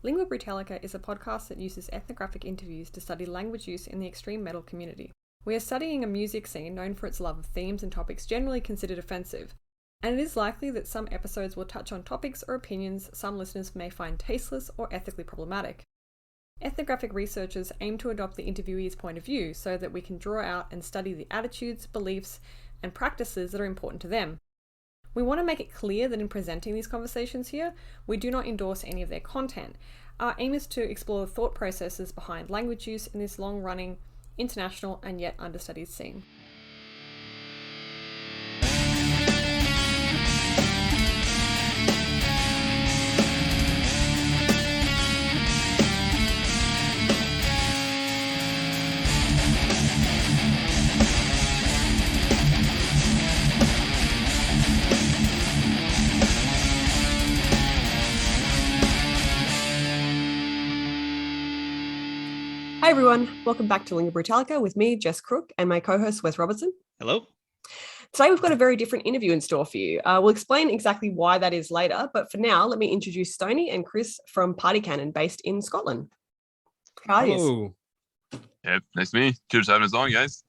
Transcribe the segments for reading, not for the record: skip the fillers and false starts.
Lingua Brutalica is a podcast that uses ethnographic interviews to study language use in the extreme metal community. We are studying a music scene known for its love of themes and topics generally considered offensive, and it is likely that some episodes will touch on topics or opinions some listeners may find tasteless or ethically problematic. Ethnographic researchers aim to adopt the interviewee's point of view so that we can draw out and study the attitudes, beliefs, and practices that are important to them. We want to make it clear that in presenting these conversations here, we do not endorse any of their content. Our aim is to explore the thought processes behind language use in this long-running, international, and yet understudied scene. Hi everyone, welcome back to Lingua Brutalica with me, Jess Crook, and my co-host Wes Robertson. Hello. Today we've got a very different interview in store for you. We'll explain exactly why that is later, but for now, let me introduce Stony and Chris from Party Cannon, based in Scotland. How are you? Yeah, nice to meet you. Cheers for having us on, guys.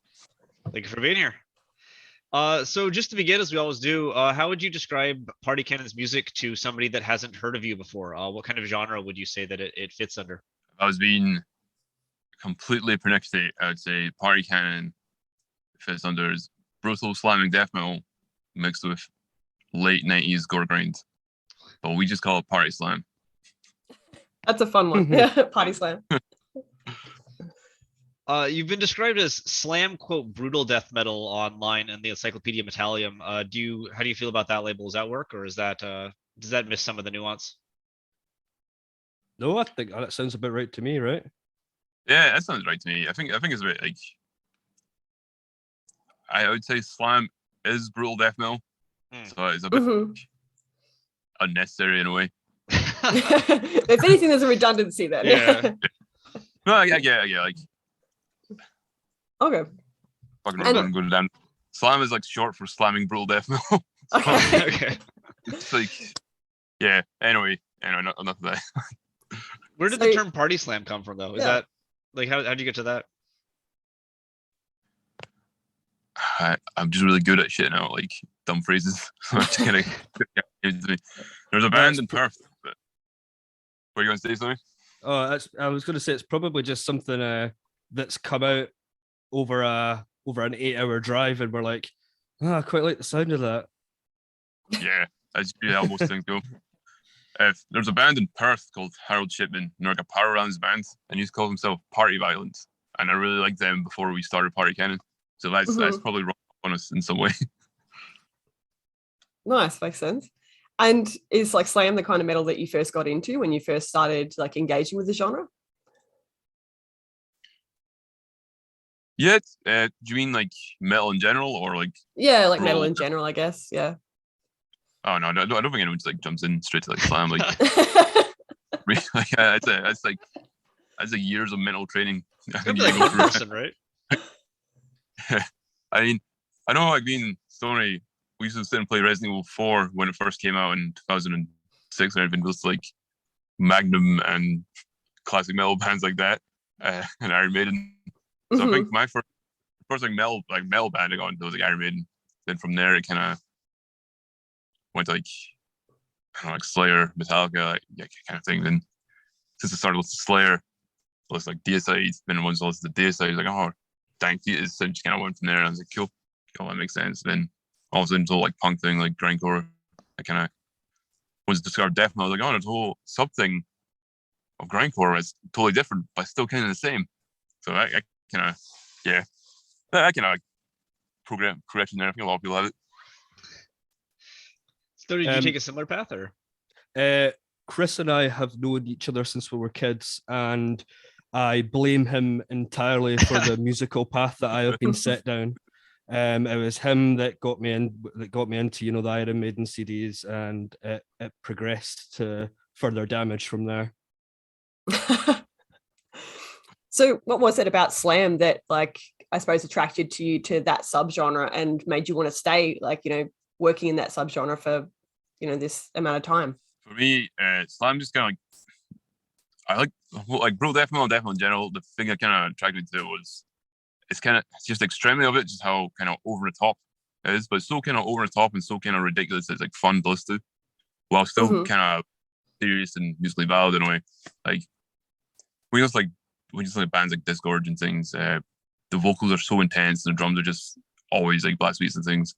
Thank you for being here. So just to begin, as we always do, how would you describe Party Cannon's music to somebody that hasn't heard of you before? What kind of genre would you say that it fits under? I was being completely predicted. I would say Party Cannon fits under brutal slamming death metal mixed with late 90s gore grind. But we just call it Party Slam. That's a fun one. Yeah, Party Slam. You've been described as slam, quote, brutal death metal online in the Encyclopedia Metallium. How do you feel about that label? Does that work, or is that does that miss some of the nuance? No, I think that sounds about right to me, right? Yeah, that sounds right to me. I think it's a bit like, I would say slam is brutal death metal, so it's a bit unnecessary in a way. If anything, there's a redundancy there. Yeah. No, yeah, like Okay. fucking redundant going down. Slam is like short for slamming brutal death metal. Okay. Okay. It's like, yeah. Anyway, enough of that. Where did the term Party Slam come from, though? Is that like how'd you get to that? I'm just really good at shitting out like dumb phrases. So I'm just gonna there's a band in Perth. But what are you going to say, something? Oh, I was going to say it's probably just something that's come out over an 8-hour drive, and we're like, I quite like the sound of that. Yeah, that's how most things go. There's a band in Perth called Harold Shipman, and they're like a power rounds band, and he used to call himself Party Violence, and I really liked them before we started Party Cannon. So that's probably wrong on us in some way. Nice, makes sense. And is like slam the kind of metal that you first got into when you first started like engaging with the genre? Yeah, do you mean like metal in general, or like? Yeah, like metal in general, I guess. Yeah. Oh no, I don't think anyone just like jumps in straight to like slam. Like, that's like years of mental training. I think you go through. Right? I mean, I know like being Stony, we used to sit and play Resident Evil 4 when it first came out in 2006, and everything was like Magnum and classic metal bands like that, and Iron Maiden. So I think my first like metal band I got into was like Iron Maiden. Then from there it kind of went to like, I don't know, like Slayer, Metallica, like, yeah, kind of thing. Then since I started with Slayer, it was like Deicide. Then once I listened to Deicide, I was like, oh, dang, Deicide. And just kind of went from there. And I was like, cool, that makes sense. Then all of a sudden, the whole like punk thing, like grindcore, I kind of was discovered death, and I was like, oh, there's a whole sub thing of grindcore. It's totally different, but still kind of the same. So I kind of, yeah, I kind of like progression there. I think a lot of people have it. So did you take a similar path, or? Chris and I have known each other since we were kids, and I blame him entirely for the musical path that I have been set down. It was him that got me into the Iron Maiden CDs, and it progressed to further damage from there. So what was it about slam that, like, I suppose attracted you to that subgenre and made you want to stay, like, working in that subgenre for, this amount of time? For me, slam just kind of like, I like Bro Death Metal in general. The thing that kind of attracted me to it was it's just the extremity of it, just how kind of over the top it is, but it's so kind of over the top and so kind of ridiculous. It's like fun to listen to, while still kind of serious and musically valid in a way. Like we just like bands like Disgorge and things. The vocals are so intense and the drums are just always like blast beats and things.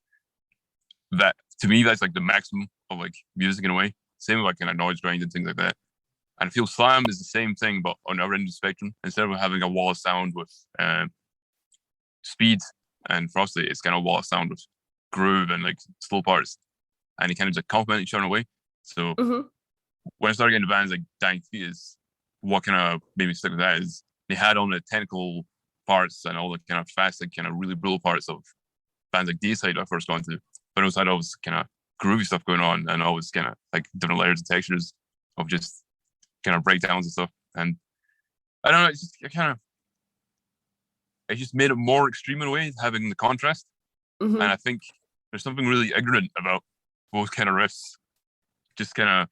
That to me, that's like the maximum of like music in a way. Same with like kind of noise grind and things like that. And I feel slam is the same thing, but on the other end of the spectrum. Instead of having a wall of sound with speed and frosty, it's kind of a wall of sound with groove and like slow parts, and they kind of just complement each other in a way. So when I started getting to bands like Dying Fetus, what kind of made me stick with that is they had all the technical parts and all the kind of fast, like kind of really brutal parts of bands like D-Side I first got into, but also had all this kind of groovy stuff going on and always kind of like different layers and textures of just kind of breakdowns and stuff. And I don't know, it just made it more extreme in a way, having the contrast. And I think there's something really ignorant about both kind of riffs. Just kind of,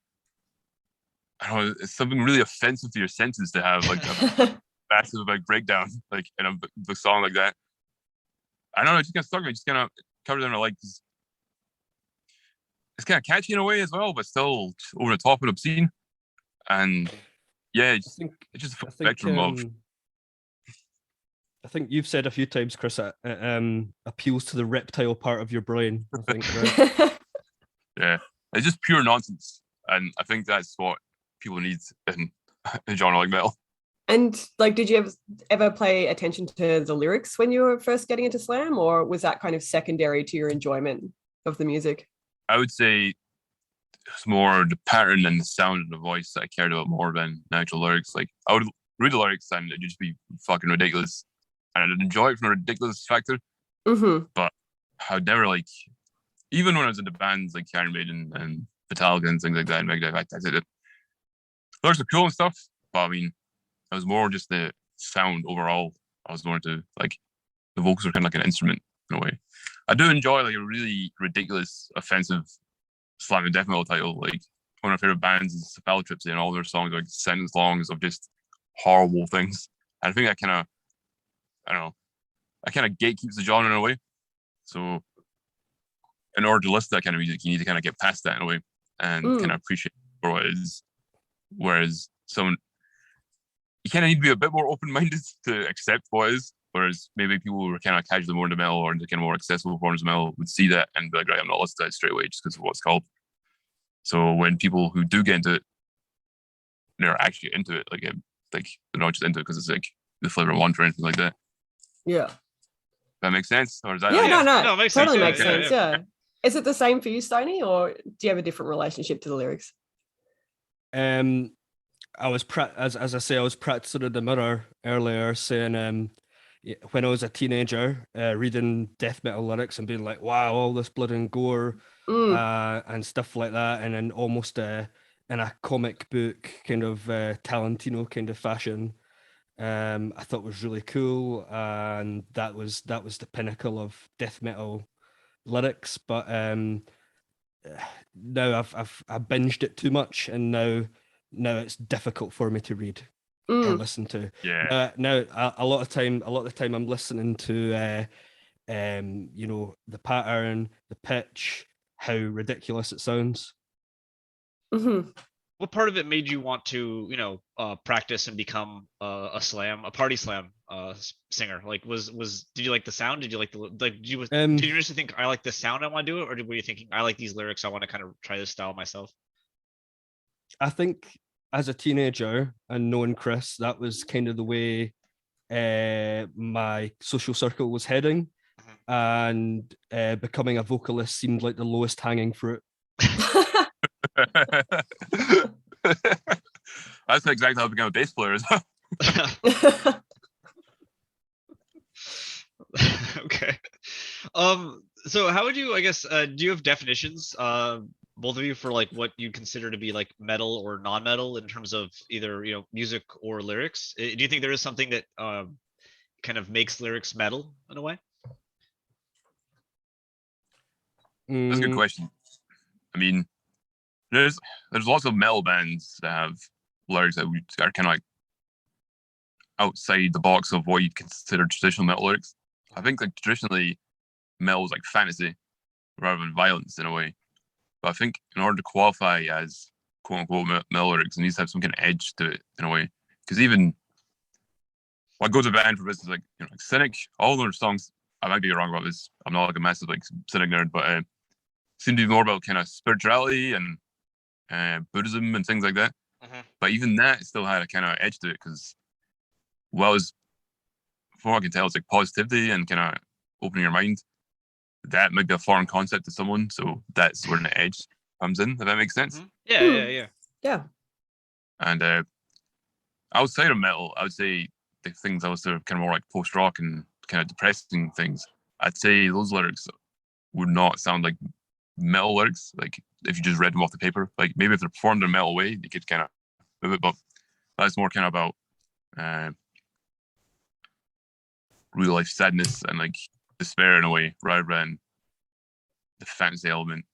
I don't know, it's something really offensive to your senses to have like a massive like breakdown like in a song like that. I don't know, it just kind of stuck me. Just kind of covered in like this. It's kind of catchy in a way as well, but still over the top and obscene. And yeah, it's just a spectrum of. I think you've said a few times, Chris, it appeals to the reptile part of your brain. I think, right? Yeah, it's just pure nonsense, and I think that's what people need in a genre like metal. And like, did you ever pay attention to the lyrics when you were first getting into slam, or was that kind of secondary to your enjoyment of the music? I would say it's more the pattern and the sound of the voice that I cared about more than the actual lyrics. Like, I would read the lyrics and it'd just be fucking ridiculous. And I'd enjoy it from a ridiculous factor. But I'd never like, even when I was in the bands like Iron Maiden and Metallica and things like that, and Megadeth, I did it. Lyrics are cool and stuff, but I mean, it was more just the sound overall. I was more into like the vocals are kind of like an instrument in a way. I do enjoy like a really ridiculous, offensive slam and death metal title. Like one of my favorite bands is Tripsy, and all their songs are like sentence longs of just horrible things. And I think that kind of, I don't know, that kind of gatekeeps the genre in a way. So in order to listen to that kind of music, you need to kind of get past that in a way and kind of appreciate it for what it is. Whereas you kind of need to be a bit more open-minded to accept what it is. Whereas maybe people who are kind of casually more into metal or into kind of more accessible forms of metal would see that and be like, right, I'm not listening to that straight away just because of what it's called. So when people who do get into it, they're actually into it. Like they're not just into it because it's like the flavor of want or anything like that. Yeah. That makes sense? Or is that No, it makes totally sense. makes sense. Yeah. Is it the same for you, Stony, or do you have a different relationship to the lyrics? I was as I say, I was practicing in the mirror earlier, saying when I was a teenager, reading death metal lyrics and being like, "Wow, all this blood and gore," and stuff like that, and then almost in a comic book kind of Tarantino kind of fashion. I thought was really cool, and that was the pinnacle of death metal lyrics. But now I binged it too much, and now it's difficult for me to read or listen to. Yeah. Now a lot of the time I'm listening to the pattern, the pitch, how ridiculous it sounds. What part of it made you want to, practice and become a party slam singer? Like, did you like the sound? Did you like did you just think I like the sound, I want to do it, or were you thinking I like these lyrics, I want to kind of try this style myself? I think as a teenager and knowing Chris, that was kind of the way my social circle was heading, and becoming a vocalist seemed like the lowest hanging fruit. That's exactly how I became a bass player as well. Okay. So how would you, I guess, do you have definitions, both of you, for like what you consider to be like metal or non-metal in terms of either, music or lyrics? Do you think there is something that kind of makes lyrics metal in a way? That's a good question. I mean, there's lots of metal bands that have lyrics that are kind of like outside the box of what you consider traditional metal lyrics. I think like traditionally metal is like fantasy rather than violence in a way. But I think in order to qualify as quote unquote metal lyrics, it needs to have some kind of edge to it in a way. Because even what goes to band for business, like like Cynic, all their songs, I might be wrong about this. I'm not like a massive like Cynic nerd, but seem to be more about kind of spirituality and Buddhism and things like that. But even that still had a kind of edge to it because, from what I can tell, it's like positivity and kind of opening your mind. That might be a foreign concept to someone, so that's where the edge comes in. If that makes sense. Yeah. And outside of metal, I would say the things I was sort of kind of more like post rock and kind of depressing things. I'd say those lyrics would not sound like metal lyrics. Like if you just read them off the paper, like maybe if they're performed in a metal way, you could kind of move it. But that's more kind of about real life sadness and like despair in a way, rather than the fantasy element.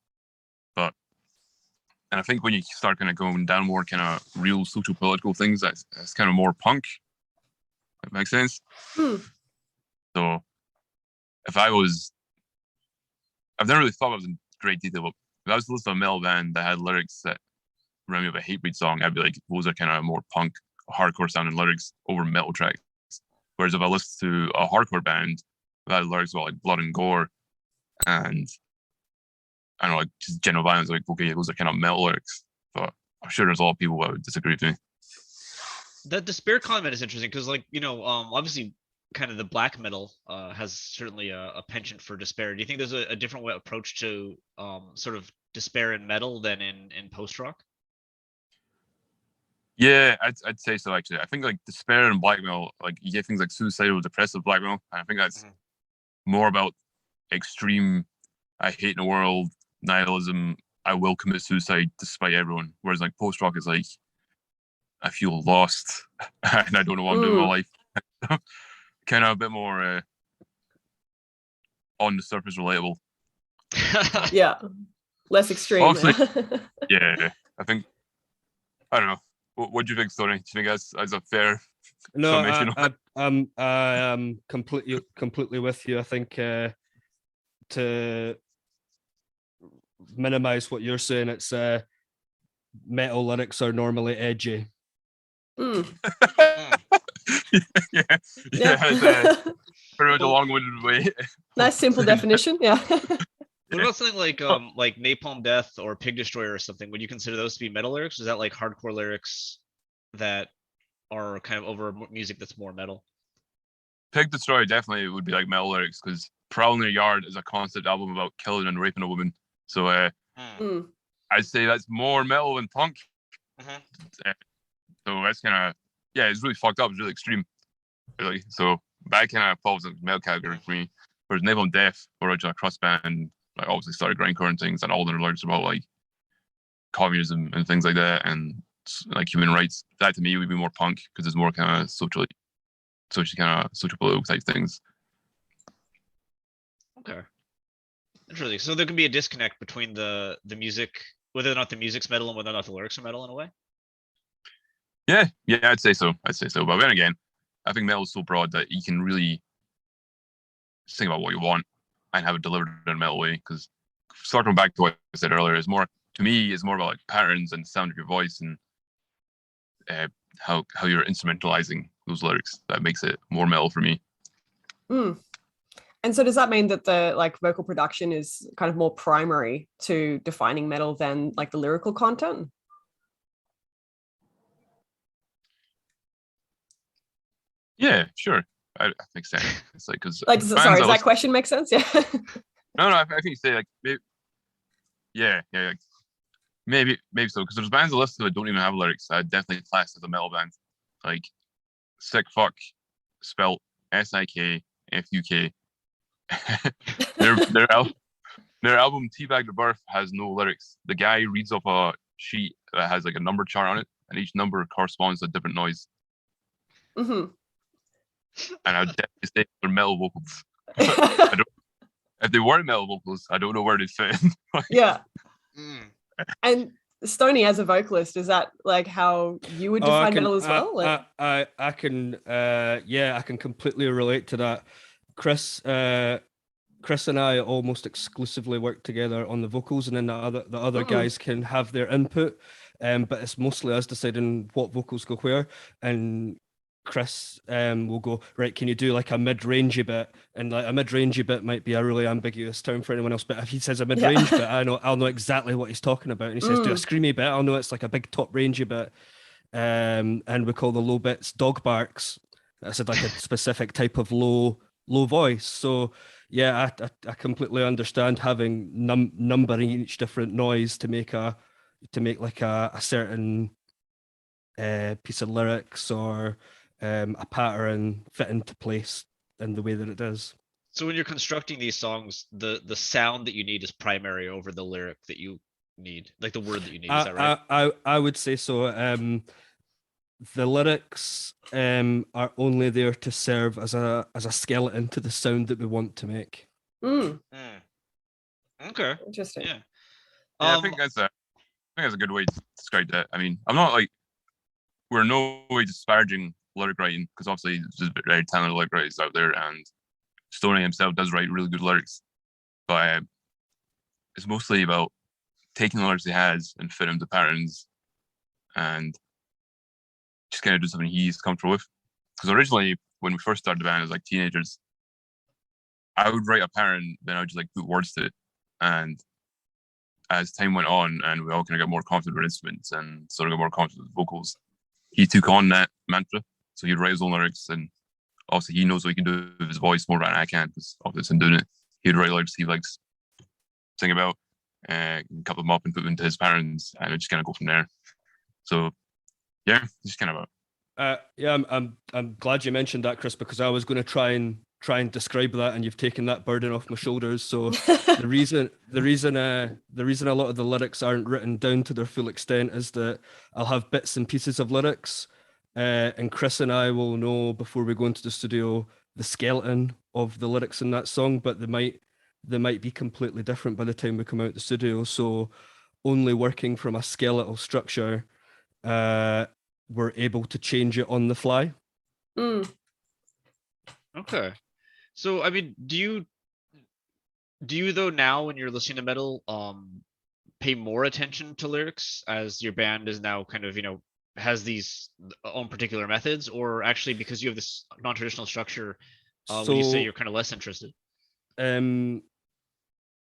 And I think when you start kind of going down more kind of real social political things, that's kind of more punk. That makes sense. So if I've never really thought about it in great detail, but if I was to listen to a metal band that had lyrics that remind me of a Hatebreed song, I'd be like, those are kind of more punk, hardcore sounding lyrics over metal tracks. Whereas if I listen to a hardcore band that had lyrics about like blood and gore and I don't know, like just general violence, like, okay, those are kind of metal lyrics. But I'm sure there's a lot of people that would disagree with me. That despair comment is interesting because, like, obviously, kind of the black metal has certainly a penchant for despair. Do you think there's a different approach to sort of despair in metal than in post rock? Yeah, I'd say so. Actually, I think like despair and black metal, like you get things like suicidal, depressive black metal, and I think that's more about extreme. I hate the world. Nihilism, I will commit suicide despite everyone. Whereas like post rock is like, I feel lost and I don't know what I'm doing with my life. Kind of a bit more on the surface relatable. Yeah, less extreme. Honestly, yeah, I think, I don't know. What do you think, Stony? Do you think that's a fair summation? I am completely with you. I think to minimize what you're saying, it's metal lyrics are normally edgy. Mm. yeah, it's pretty much a long-winded way. Nice simple definition. Yeah. What about something like Napalm Death or Pig Destroyer or something? Would you consider those to be metal lyrics? Is that like hardcore lyrics that are kind of over music that's more metal? Pig Destroyer definitely would be like metal lyrics because Prowl in Your Yard is a concept album about killing and raping a woman. So I'd say that's more metal than punk. So that's kind of, yeah, it's really fucked up. It's really extreme. Really. So that kind of falls in the metal category for me. Whereas Napalm Death, original a crust band, like obviously started grindcore and things, and all their lyrics about like communism and things like that, and like human rights. That to me would be more punk because it's more kind of social political type things. Okay. Interesting. So there can be a disconnect between the music, whether or not the music's metal and whether or not the lyrics are metal in a way. Yeah, I'd say so. But then again, I think metal is so broad that you can really sing about what you want and have it delivered in a metal way. Because starting back to what I said earlier, is more to me is more about like patterns and sound of your voice and how you're instrumentalizing those lyrics. That makes it more metal for me. And so does that mean that the like vocal production is kind of more primary to defining metal than like the lyrical content? Yeah, sure. I think so. It's like because like, sorry, does that question make sense? Yeah. No, I think you say like maybe, like, maybe so because there's bands I listen to that don't even have lyrics. I definitely class as a metal band, like Sick Fuck, spelled SIKFUK. Their album Teabag the Birth has no lyrics. The guy reads off a sheet that has like a number chart on it, and each number corresponds to a different noise. And I would definitely say they're metal vocals. If they weren't metal vocals, I don't know where they fit in. Yeah. And Stony, as a vocalist, is that like how you would define metal as well? Like... I can I can completely relate to that. Chris and I almost exclusively work together on the vocals, and then the other guys can have their input. But it's mostly us deciding what vocals go where. And Chris will go, right, can you do like a mid-rangey bit? And like a mid-rangey bit might be a really ambiguous term for anyone else, but if he says a mid-range bit, I'll know exactly what he's talking about. And he says, do a screamy bit, I'll know it's like a big top rangey bit. And we call the low bits dog barks. That's like a specific type of low voice. So yeah, I completely understand having numbering each different noise to make like a certain piece of lyrics or a pattern fit into place in the way that it does. So when you're constructing these songs, the sound that you need is primary over the lyric that you need, like the word that you need. Is that right? I would say so. The lyrics are only there to serve as a skeleton to the sound that we want to make. Okay. Interesting. Yeah. I think that's a good way to describe that. I mean, I'm not like, we're no way disparaging lyric writing, because obviously there's very talented lyric writers out there, and Stony himself does write really good lyrics. But it's mostly about taking the lyrics he has and fit them to patterns, and just kind of do something he's comfortable with. Because originally, when we first started the band as like teenagers, I would write a pattern, then I would just like put words to it. And as time went on, and we all kind of got more confident with instruments and sort of got more confident with vocals, he took on that mantra. So he'd write his own lyrics, and obviously he knows what he can do with his voice more than I can, because obviously I'm doing it. He'd write lyrics he likes sing about, couple them up and put them into his patterns, and it just kind of go from there. So yeah, just kind of I'm glad you mentioned that, Chris, because I was going to try and describe that, and you've taken that burden off my shoulders. So the reason a lot of the lyrics aren't written down to their full extent is that I'll have bits and pieces of lyrics, and Chris and I will know before we go into the studio the skeleton of the lyrics in that song, but they might be completely different by the time we come out the studio. So only working from a skeletal structure, we're able to change it on the fly. Okay. So I mean, do you though now when you're listening to metal pay more attention to lyrics as your band is now kind of, has these own particular methods, or actually because you have this non-traditional structure, would you say you're kind of less interested?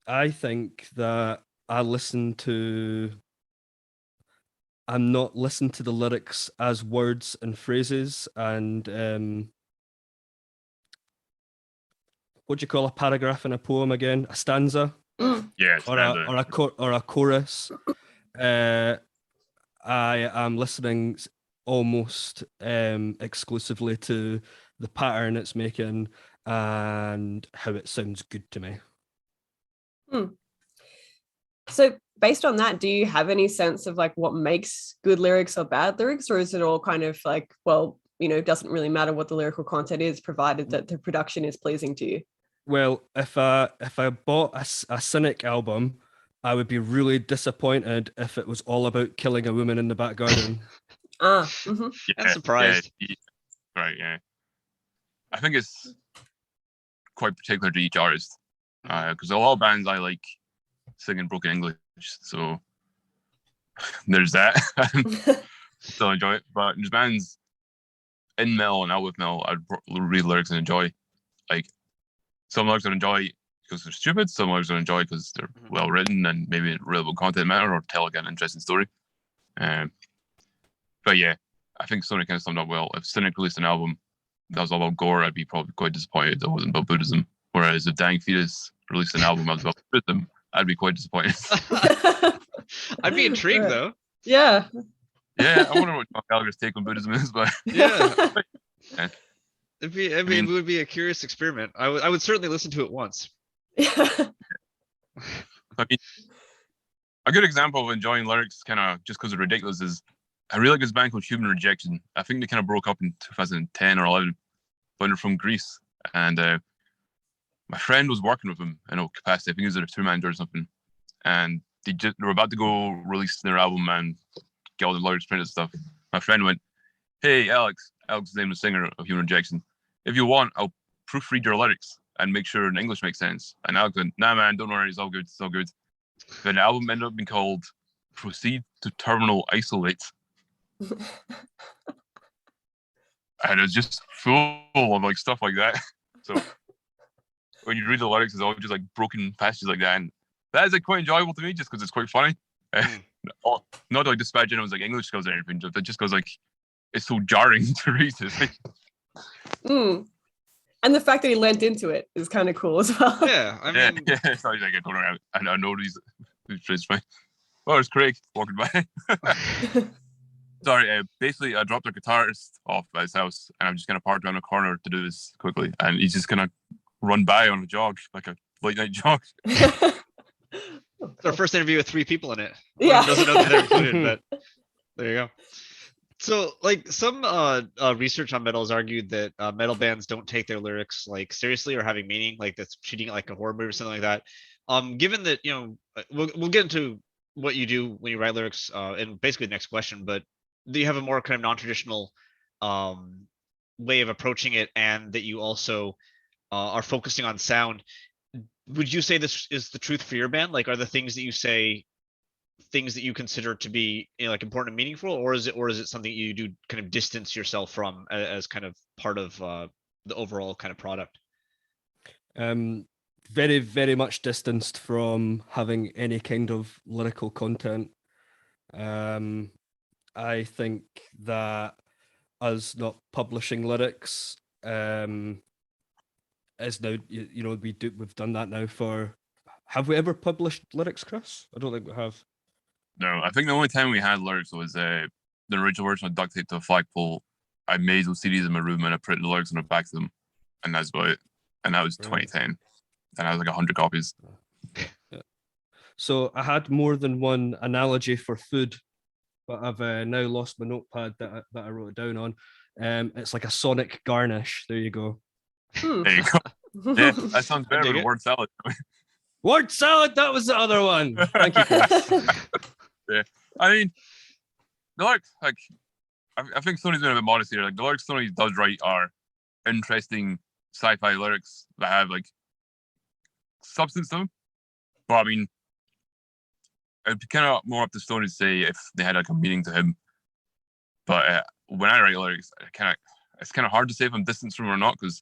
I think that I'm not listening to the lyrics as words and phrases, and what do you call a paragraph in a poem again? A stanza? Yeah, or a chorus. I am listening almost exclusively to the pattern it's making and how it sounds good to me. So based on that, do you have any sense of like what makes good lyrics or bad lyrics, or is it all kind of like, well, it doesn't really matter what the lyrical content is, provided that the production is pleasing to you? Well, if I bought a Cynic album, I would be really disappointed if it was all about killing a woman in the back garden. I'm surprised. Yeah, right, yeah. I think it's quite particular to each artist, because a lot of bands I like singing broken English, so there's that. Still enjoy it, but there's bands in metal and out with metal I'd read lyrics and enjoy. Like, some lyrics I'd enjoy because they're stupid, some lyrics I'd enjoy because they're well written and maybe relevant content matter or tell like an interesting story. But yeah, I think Stony kind of summed up well. If Cynic released an album that was all about gore, I'd be probably quite disappointed that it wasn't about Buddhism. Whereas if Dying Fetus released an album that was about Buddhism, I'd be quite disappointed. I'd be intrigued though. Yeah. Yeah, I wonder what John Gallagher's take on Buddhism is, but yeah. It would be a curious experiment. I would certainly listen to it once. Yeah. I mean, a good example of enjoying lyrics kind of just because they're ridiculous is I really like this band called Human Rejection. I think they kind of broke up in 2010 or 11, but they're from Greece. And my friend was working with them in a capacity. I think he was a tour manager or something. And they were about to go release their album and get all the lyrics printed and stuff. My friend went, "Hey, Alex," Alex's name, the singer of Human Rejection, "if you want, I'll proofread your lyrics and make sure in English makes sense." And Alex went, "Nah, man, don't worry, it's all good, it's all good." But the album ended up being called "Proceed to Terminal Isolate." And it's just full of like stuff like that. So when you read the lyrics, it's all just like broken passages like that, and that is like quite enjoyable to me, just because it's quite funny. Not like disparaging anyone's like English skills or anything, but just because like it's so jarring to read. It's like, And the fact that he lent into it is kind of cool as well. Yeah, I mean, yeah. Sorry, like, I don't know. I know these. It's fine. Oh, it's Craig walking by. Sorry, basically, I dropped a guitarist off at his house, and I'm just gonna park around the corner to do this quickly, and he's just gonna run by on a jog, like a late night jog. it's our first interview with 3 people in it. Yeah. Doesn't know that they're included, but there you go. So, like, some research on metal has argued that metal bands don't take their lyrics like seriously or having meaning, like that's treating it like a horror movie or something like that. Given that, you know, we'll get into what you do when you write lyrics in basically the next question, but do you have a more kind of non-traditional way of approaching it, and that you also are focusing on sound? Would you say this is the truth for your band? Like, are the things that you say things that you consider to be, you know, like important and meaningful, or is it something you do kind of distance yourself from as kind of part of the overall kind of product? Very, very much distanced from having any kind of lyrical content. I think that us not publishing lyrics is now, you know, we've done that now for. Have we ever published lyrics, Chris? I don't think we have. No, I think the only time we had lyrics was the original version of Duct Tape to a Flagpole. I made those CDs in my room and I printed the lyrics on the back of them, and that's about it. And that was 2010, and I was like 100 copies. Yeah. So I had more than one analogy for food, but I've now lost my notepad that I wrote it down on. It's like a sonic garnish. There you go. There you go. Yeah, that sounds better than word salad. Word salad, that was the other one. Thank you, Chris. Yeah, I mean, the lyrics, like, I think Stony's been a bit modest here. Like, the lyrics Stony does write are interesting sci-fi lyrics that have like substance to them. But I mean, it'd be kind of more up to Stony to say if they had like a meaning to him. But when I write lyrics, it's kind of hard to say if I'm distant from them or not, because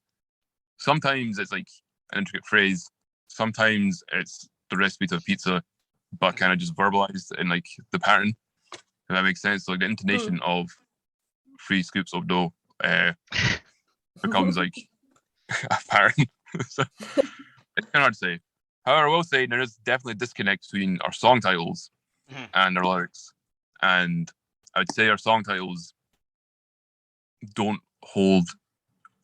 sometimes it's like an intricate phrase, sometimes it's the recipe to a pizza, but kind of just verbalized in like the pattern, if that makes sense. So like the intonation of 3 scoops of dough becomes like a pattern. So it's kind of hard to say. However, I will say there is definitely a disconnect between our song titles and our lyrics. And I would say our song titles don't hold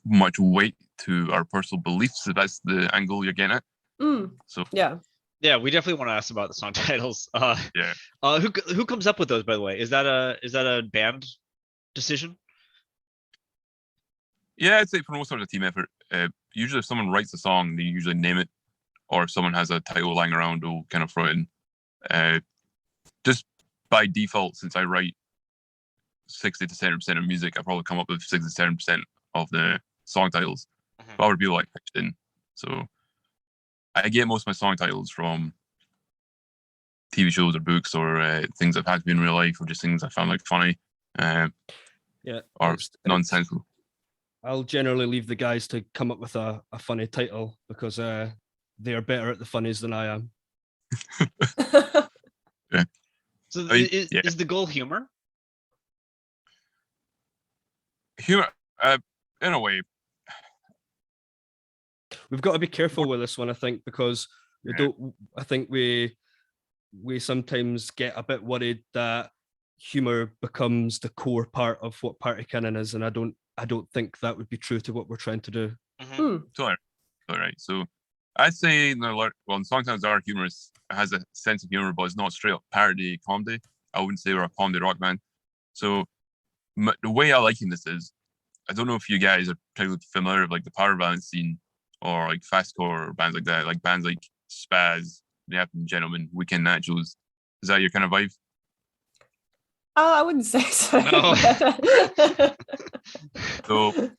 much weight to our personal beliefs, if that's the angle you're getting at. So yeah, we definitely want to ask about the song titles. Yeah. Who comes up with those, by the way? Is that a band decision? Yeah, I'd say for most part it's a team effort. Usually if someone writes a song, they usually name it, or if someone has a title lying around, they'll kind of throw it in. Just by default, since I write 60 to 70% of music, I probably come up with 60 to 70% of the song titles. But other people like pitched in. So I get most of my song titles from TV shows or books or things I've had to be in real life, or just things I found like funny, or nonsensical. I'll generally leave the guys to come up with a funny title, because they are better at the funnies than I am. Yeah. So is the goal humor? Humor, in a way. We've got to be careful with this one, I think, because we don't. I think we sometimes get a bit worried that humor becomes the core part of what party canon is, and I don't think that would be true to what we're trying to do. Totally right. So I'd say in song titles are humorous. It has a sense of humor, but it's not straight up parody comedy. I wouldn't say we're a comedy rock band. So the way I liken this is, I don't know if you guys are particularly familiar with like the power band scene, or like fastcore bands like that, like bands like Spaz, The African Gentlemen, Weekend Nachos. Is that your kind of vibe? I wouldn't say so. No. So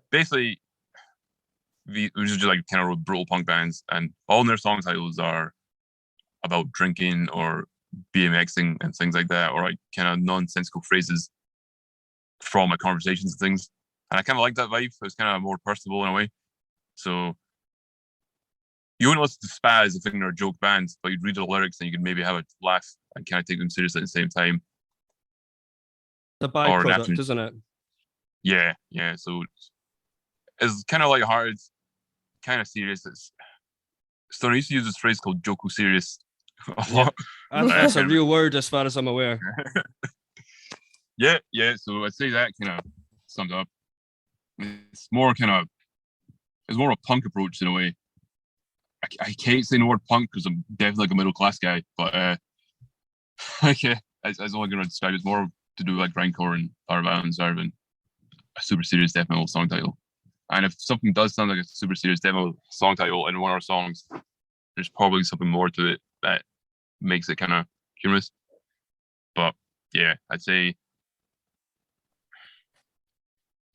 basically, we just like kind of brutal punk bands, and all their song titles are about drinking or BMXing and things like that, or like kind of nonsensical phrases from like conversations and things. And I kind of like that vibe. It's kind of more personable in a way. So you wouldn't listen to Spa as if they're a joke band, but you'd read the lyrics and you could maybe have a laugh and kind of take them seriously at the same time. The byproduct, isn't it? Yeah. So it's kind of like hard, kind of serious. So I used to use this phrase called "joku serious" a lot. That's a real word as far as I'm aware. Yeah. So I'd say that kind of sums up. It's more a punk approach in a way. I can't say the word punk because I'm definitely like a middle class guy, but okay, that's all I'm gonna describe. It's more to do like grindcore and power violence rather than a super serious death metal song title. And if something does sound like a super serious death metal song title in one of our songs, there's probably something more to it that makes it kind of humorous. But yeah, I'd say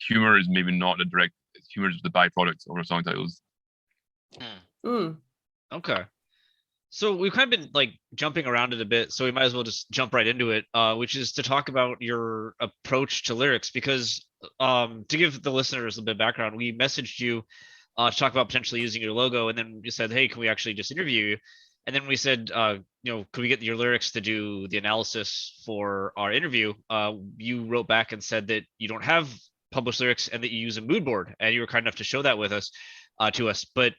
humor is maybe not the direct. Humor is the byproduct of our song titles. Okay. So we've kind of been like jumping around it a bit, so we might as well just jump right into it, which is to talk about your approach to lyrics. Because to give the listeners a bit of background, we messaged you to talk about potentially using your logo, and then you said, "Hey, can we actually just interview you?" And then we said, could we get your lyrics to do the analysis for our interview? You wrote back and said that you don't have published lyrics and that you use a mood board, and you were kind enough to show that with us, to us, but.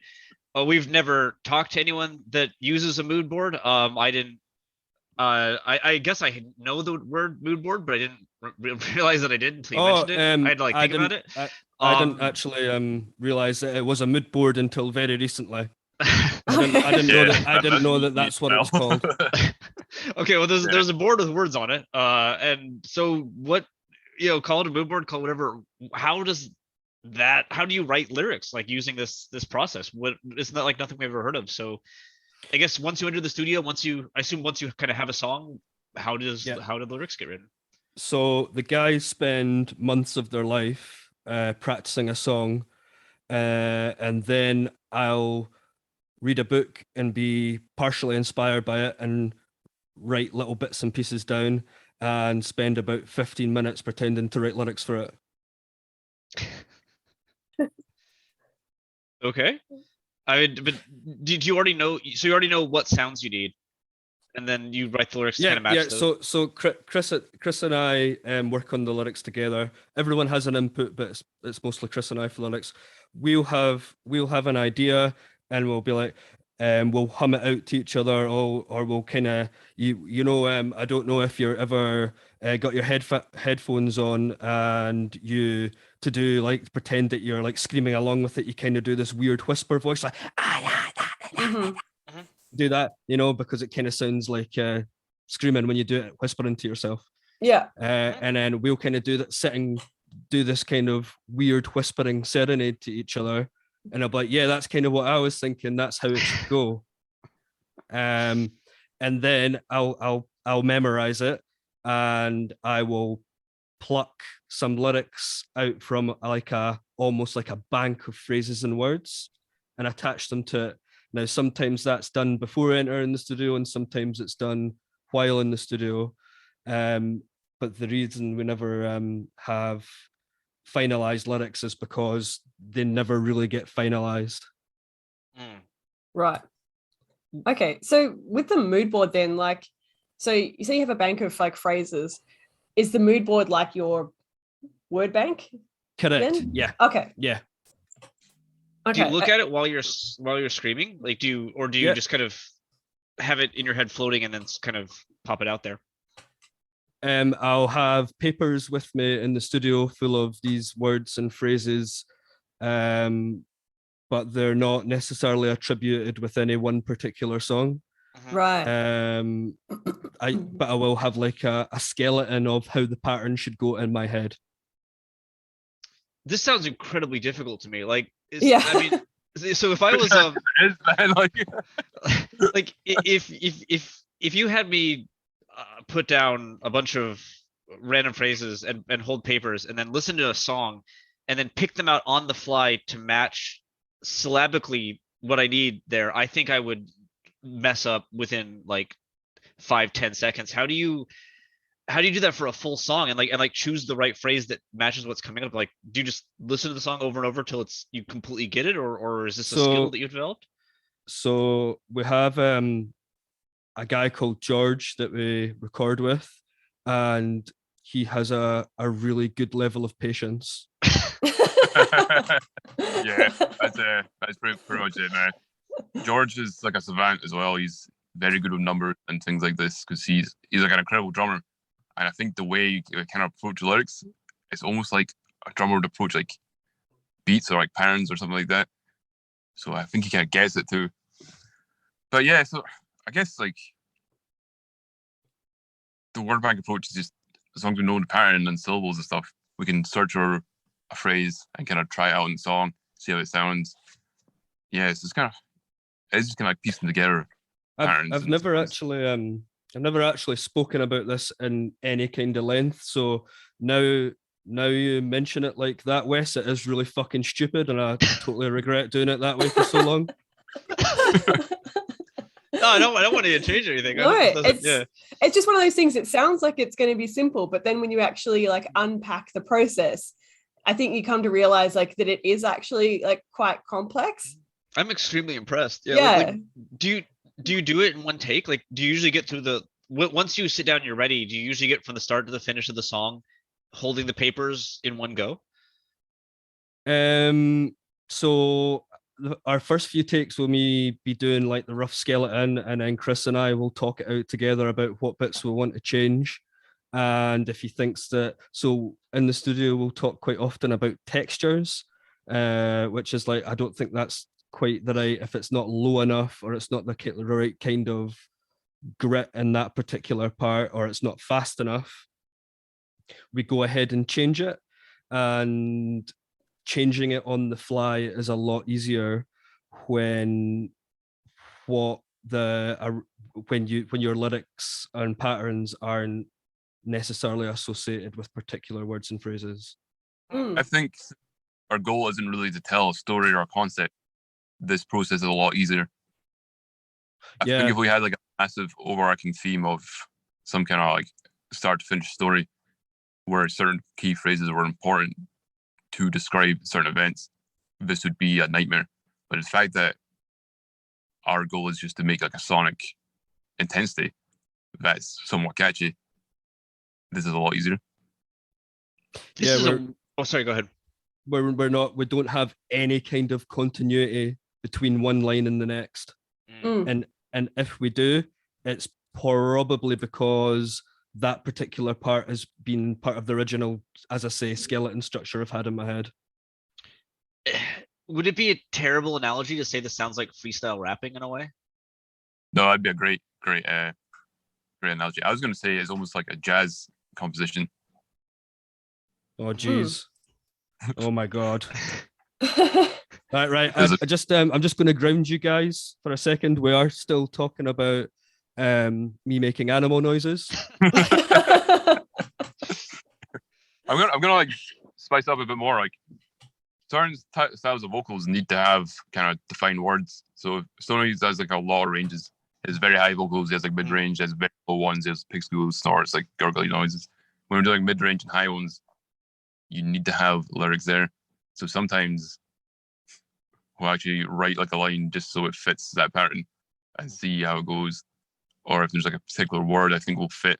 We've never talked to anyone that uses a mood board. I didn't. I guess I know the word mood board, but I didn't realize that I did until you mentioned it. I had to like think about it. I didn't actually realize that it was a mood board until very recently. I didn't know that that's what it was called. Okay, well, there's a board with words on it, and so what, call it a mood board, call it whatever. How do you write lyrics like using this process? Isn't that like nothing we've ever heard of? So I guess once you enter the studio, once you kind of have a song, how do the lyrics get written? So the guys spend months of their life practicing a song, and then I'll read a book and be partially inspired by it and write little bits and pieces down and spend about 15 minutes pretending to write lyrics for it. Okay. But did you already know? So you already know what sounds you need, and then you write the lyrics to kind of match those. So Chris and I work on the lyrics together. Everyone has an input, but it's mostly Chris and I for the lyrics. We'll have an idea, and we'll be like, we'll hum it out to each other, or we'll kind of I don't know if you're ever got your headphones on and you to do like pretend that you're like screaming along with it. You kind of do this weird whisper voice like do that, because it kind of sounds like screaming when you do it whispering to yourself. Yeah. And then we'll kind of do this kind of weird whispering serenade to each other. And I'll be like, yeah, that's kind of what I was thinking. That's how it should go. And then I'll memorize it, and I will pluck some lyrics out from almost like a bank of phrases and words and attach them to it. Now, sometimes that's done before entering the studio, and sometimes it's done while in the studio. But the reason we never have finalized lyrics is because they never really get finalized. Right. Okay. So with the mood board then, like, so you say you have a bank of like phrases. Is the mood board like your word bank? Correct. Then? Yeah. Okay. Yeah. Okay. Do you look at it while you're screaming? Like, do you just kind of have it in your head floating and then kind of pop it out there? I'll have papers with me in the studio full of these words and phrases, but they're not necessarily attributed with any one particular song. Right. But I will have like a skeleton of how the pattern should go in my head. This sounds incredibly difficult to me. Like, I mean, so if I was like if if you had me put down a bunch of random phrases and hold papers and then listen to a song and then pick them out on the fly to match syllabically what I need there, I think I would mess up within like 5-10 seconds. How do you do that for a full song and like choose the right phrase that matches what's coming up? Like, do you just listen to the song over and over till it's you completely get it, or is this a skill that you've developed? So we have a guy called George that we record with, and he has a really good level of patience. Yeah, that's pretty much it, man. George is like a savant as well. He's very good with numbers and things like this because he's like an incredible drummer. And I think the way you kind of approach lyrics, it's almost like a drummer would approach like beats or like patterns or something like that. So I think he kind of gets it too. But yeah, so I guess like the word bank approach is just as long as we know the pattern and syllables and stuff, we can search for a phrase and kind of try it out in the song, see how it sounds. Yeah, it's just kind of like piecing together patterns. I've never actually spoken about this in any kind of length. So now you mention it like that, Wes, it is really fucking stupid, and I totally regret doing it that way for so long. No, I don't want to change anything. No, it's just one of those things. It sounds like it's going to be simple, but then when you actually like unpack the process, I think you come to realize like that it is actually like quite complex. I'm extremely impressed. Yeah. Like, do you do it in one take? Like, do you usually get through once you sit down and you're ready, do you usually get from the start to the finish of the song holding the papers in one go? So our first few takes will be doing like the rough skeleton, and then Chris and I will talk it out together about what bits we want to change. And if he thinks that, so in the studio we'll talk quite often about textures, which is like, I don't think that's quite the right, if it's not low enough or it's not the right kind of grit in that particular part, or it's not fast enough, we go ahead and change it. And changing it on the fly is a lot easier when your lyrics and patterns aren't necessarily associated with particular words and phrases. I think our goal isn't really to tell a story or a concept. This process is a lot easier. I think if we had like a massive overarching theme of some kind of like start to finish story where certain key phrases were important to describe certain events, this would be a nightmare. But the fact that our goal is just to make like a sonic intensity that's somewhat catchy, this is a lot easier. Sorry, go ahead. We don't have any kind of continuity between one line and the next. And if we do, it's probably because that particular part has been part of the original, as I say, skeleton structure I've had in my head. Would it be a terrible analogy to say this sounds like freestyle rapping in a way? No, that'd be a great analogy. I was going to say it's almost like a jazz composition. Oh, geez. Oh my God. Right. I'm just going to ground you guys for a second. We are still talking about me making animal noises. I'm gonna like spice up a bit more. Like certain styles of vocals need to have kind of defined words. So Stony does like a lot of ranges. He has very high vocals. He has like mid range. He has very low ones. He has pig squeals, snorts, like gurgly noises. When we're doing mid range and high ones, you need to have lyrics there. So sometimes we'll actually write like a line just so it fits that pattern and see how it goes. Or if there's like a particular word I think will fit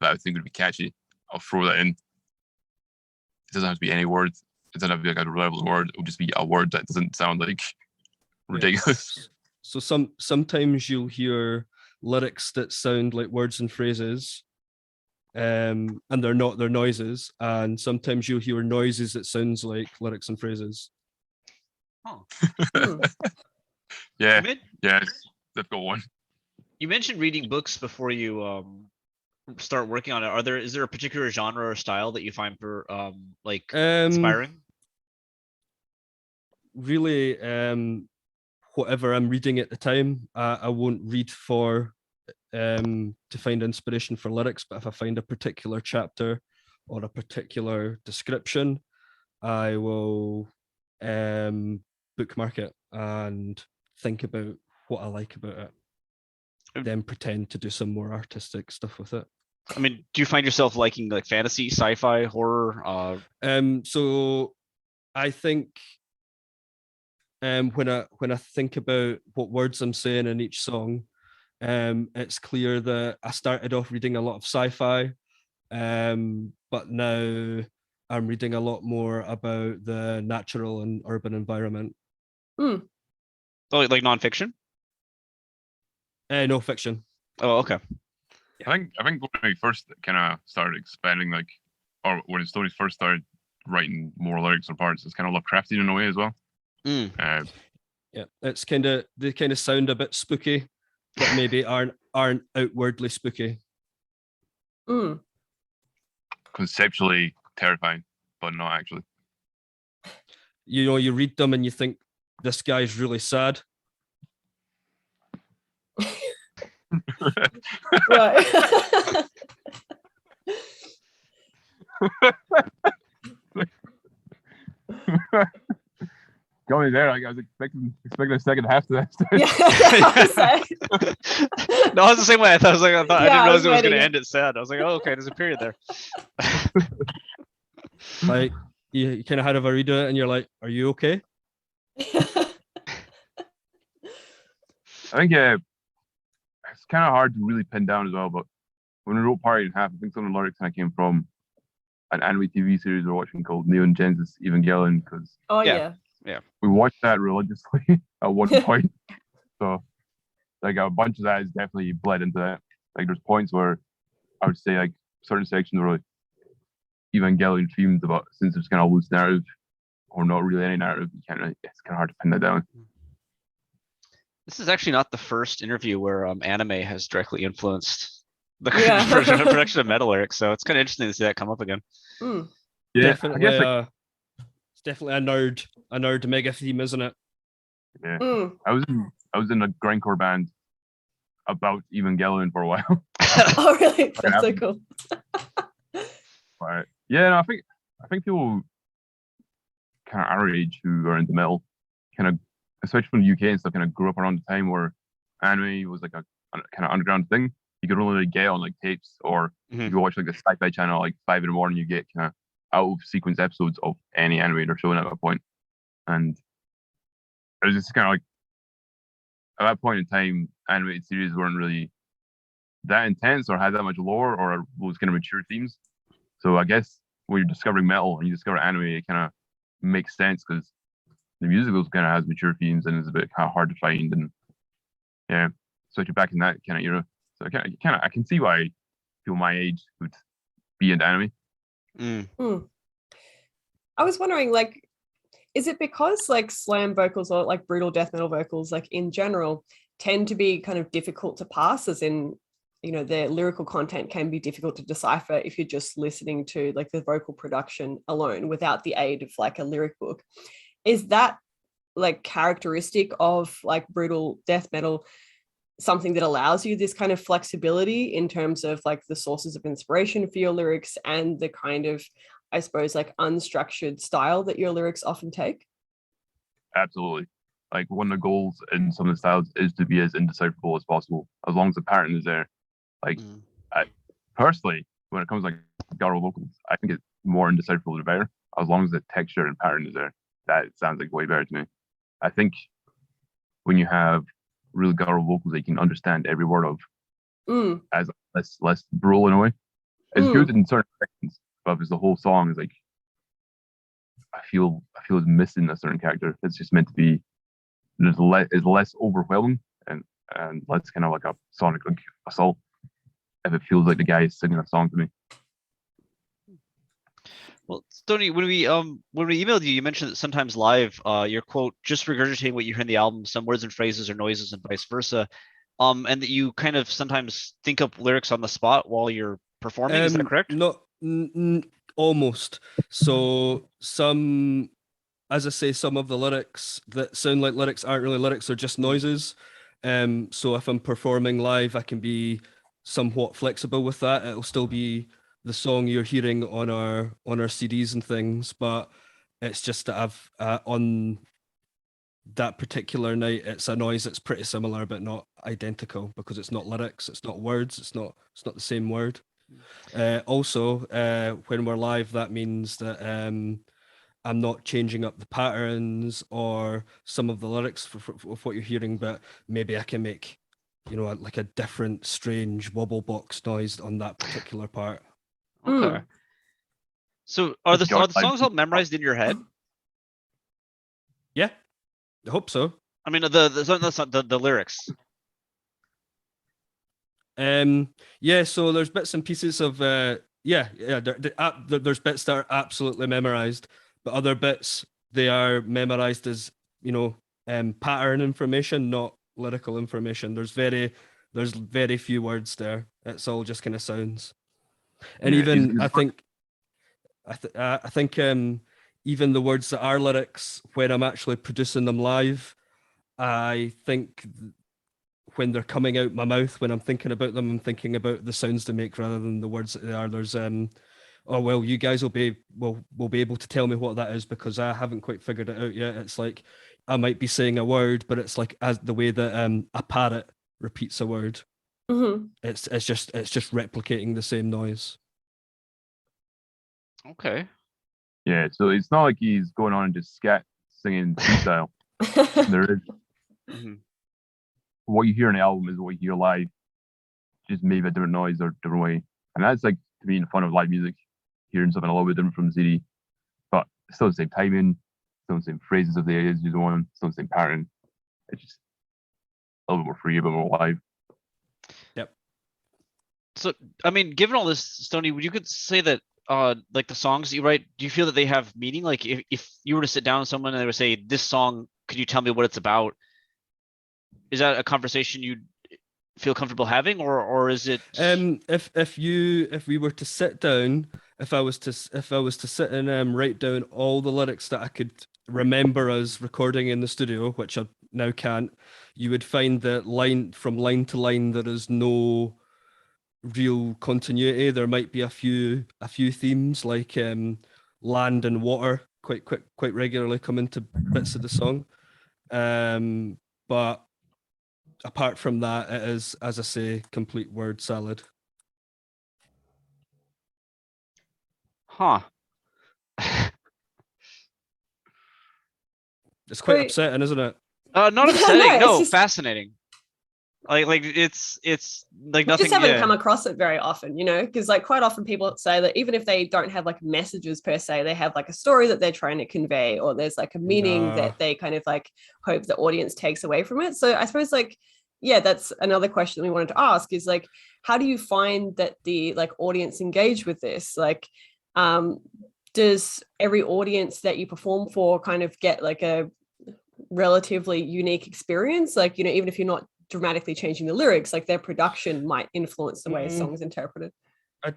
that I think would be catchy, I'll throw that in. It doesn't have to be any word. It doesn't have to be like a reliable word. It'll just be a word that doesn't sound like ridiculous. So sometimes you'll hear lyrics that sound like words and phrases, and they're not, they're noises. And sometimes you'll hear noises that sounds like lyrics and phrases. Oh. Yeah, it's a difficult one. You mentioned reading books before you start working on it. Is there a particular genre or style that you find for inspiring? Really, whatever I'm reading at the time, I won't read for to find inspiration for lyrics, but if I find a particular chapter or a particular description, I will bookmark it and think about what I like about it, then pretend to do some more artistic stuff with it. I mean, do you find yourself liking like fantasy, sci-fi, horror? So I think when I think about what words I'm saying in each song, it's clear that I started off reading a lot of sci-fi, but now I'm reading a lot more about the natural and urban environment. Oh, like nonfiction? No fiction. Oh, okay. I think when we first kind of started expanding, like, or when Stony first started writing more lyrics or parts, it's kind of Lovecraftian in a way as well. Yeah, it's they kind of sound a bit spooky, but maybe aren't outwardly spooky. Conceptually terrifying, but not actually. You know, you read them and you think this guy's really sad. Right. Got me there. I was expecting a second half to that. No, I was the same way. I thought I didn't realize it was going to waiting. end it sad. I was like, oh, okay, there's a period there. Like you kind of had a read of it and you're like, are you okay? I think it's kind of hard to really pin down as well, but when we wrote Parody in Half, I think some of the lyrics kind of came from an anime TV series we were watching called Neon Genesis Evangelion, because we watched that religiously at one point. So like a bunch of that is definitely bled into that. Like there's points where I would say like certain sections were like Evangelion themes about, since there's kind of loose narrative or not really any narrative, it's kind of hard to pin that down. This is actually not the first interview where anime has directly influenced the production of metal lyrics, so it's kind of interesting to see that come up again. Yeah, Definitely, I guess it's definitely a nerd mega theme, isn't it? Yeah, I was in a grindcore band about Evangelion for a while. Oh, really? That's so cool. Right. Yeah, no, I think people kind of our age who are into metal, kind of, especially from the UK and stuff, kind of grew up around the time where anime was like a kind of underground thing. You could only get on like tapes, or if you watch like the Sci-Fi Channel, like 5 in the morning, you get kind of out of sequence episodes of any anime they're showing at that point. And it was just kind of like, at that point in time, animated series weren't really that intense or had that much lore or was kind of mature themes. So I guess when you're discovering metal and you discover anime, it kind of makes sense because the musicals kind of has mature themes and is a bit kind of hard to find. And yeah, so you're back in that kind of era. So I can see why people my age would be into anime. I was wondering, like, is it because like slam vocals or like brutal death metal vocals, like in general, tend to be kind of difficult to pass, as in, you know, the lyrical content can be difficult to decipher if you're just listening to like the vocal production alone without the aid of like a lyric book? Is that like characteristic of like brutal death metal something that allows you this kind of flexibility in terms of like the sources of inspiration for your lyrics and the kind of, I suppose, like unstructured style that your lyrics often take? Absolutely. Like one of the goals in some of the styles is to be as indecipherable as possible, as long as the pattern is there. Like personally, when it comes to like guttural vocals, I think it's more indecipherable the better. As long as the texture and pattern is there, that sounds like way better to me. I think when you have real guttural vocals that you can understand every word of, as less brutal in a way, it's good in certain sections. But if it's the whole song is like, I feel it's missing a certain character. It's just meant to be, it's less overwhelming and less kind of like a sonic like assault. If it feels like the guy is singing a song to me. Well, Stony, when we emailed you, you mentioned that sometimes live, you're quote just regurgitating what you hear in the album, some words and phrases or noises and vice versa, and that you kind of sometimes think up lyrics on the spot while you're performing. Is that correct? No, almost. So some, as I say, some of the lyrics that sound like lyrics aren't really lyrics; they're just noises. So if I'm performing live, I can be somewhat flexible with that. It'll still be the song you're hearing on our CDs and things, but it's just that I've on that particular night, it's a noise that's pretty similar but not identical because it's not lyrics, it's not words, it's not the same word. Also, when we're live, that means that I'm not changing up the patterns or some of the lyrics of what you're hearing, but maybe I can make, like a different strange wobble box noise on that particular part. Okay. So are the George songs all memorized in your head? Yeah, I hope so. I mean, the lyrics. Yeah, so there's bits and pieces of there's bits that are absolutely memorized, but other bits they are memorized as pattern information, not lyrical information. There's very few words there. It's all just kind of sounds. And Yeah, even I think even the words that are lyrics, when I'm actually producing them live, I think when they're coming out my mouth, when I'm thinking about them, I'm thinking about the sounds they make rather than the words that they are. There's oh well, you guys will be able to tell me what that is because I haven't quite figured it out yet. It's like I might be saying a word, but it's like as the way that a parrot repeats a word. Mm-hmm. It's just replicating the same noise. Okay. Yeah, so it's not like he's going on and just scat singing freestyle. There is what you hear in the album is what you hear live, just maybe a different noise or different way. And that's like to me the fun of live music, hearing something a little bit different from the CD, but it's still the same timing, still the same phrases of the areas you're doing, still the same pattern. It's just a little bit more free, a bit more live. Yep. So I mean, given all this, Stony, would you could say that like the songs you write, do you feel that they have meaning? Like if you were to sit down with someone and they would say, this song, could you tell me what it's about? Is that a conversation you'd feel comfortable having, or is it if we were to sit down, if I was to sit and write down all the lyrics that I could remember us recording in the studio, which I now can't, you would find that line to line there is no real continuity. There might be a few themes like land and water quite regularly come into bits of the song, but apart from that, it is, as I say, complete word salad. huh? It's quite So- upsetting, isn't it? Not No, upsetting. it's No, just- fascinating. Like it's like We nothing. just haven't yeah. come across it very often, because like quite often people say that even if they don't have like messages per se, they have like a story that they're trying to convey, or there's like a meaning Nah. that they kind of like hope the audience takes away from it. So I suppose like, yeah, that's another question we wanted to ask is like, how do you find that the like audience engage with this? Like, does every audience that you perform for kind of get like a relatively unique experience? Like, even if you're not dramatically changing the lyrics, like their production might influence the way a song is interpreted. I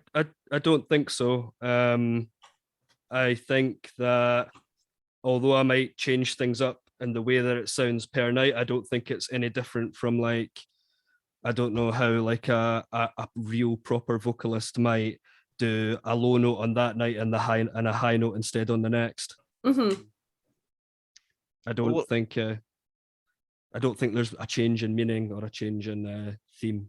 don't think so. I think that although I might change things up in the way that it sounds per night, I don't think it's any different from like, I don't know how like a real proper vocalist might do a low note on that night and a high note instead on the next. Mm-hmm. I don't think there's a change in meaning or a change in theme.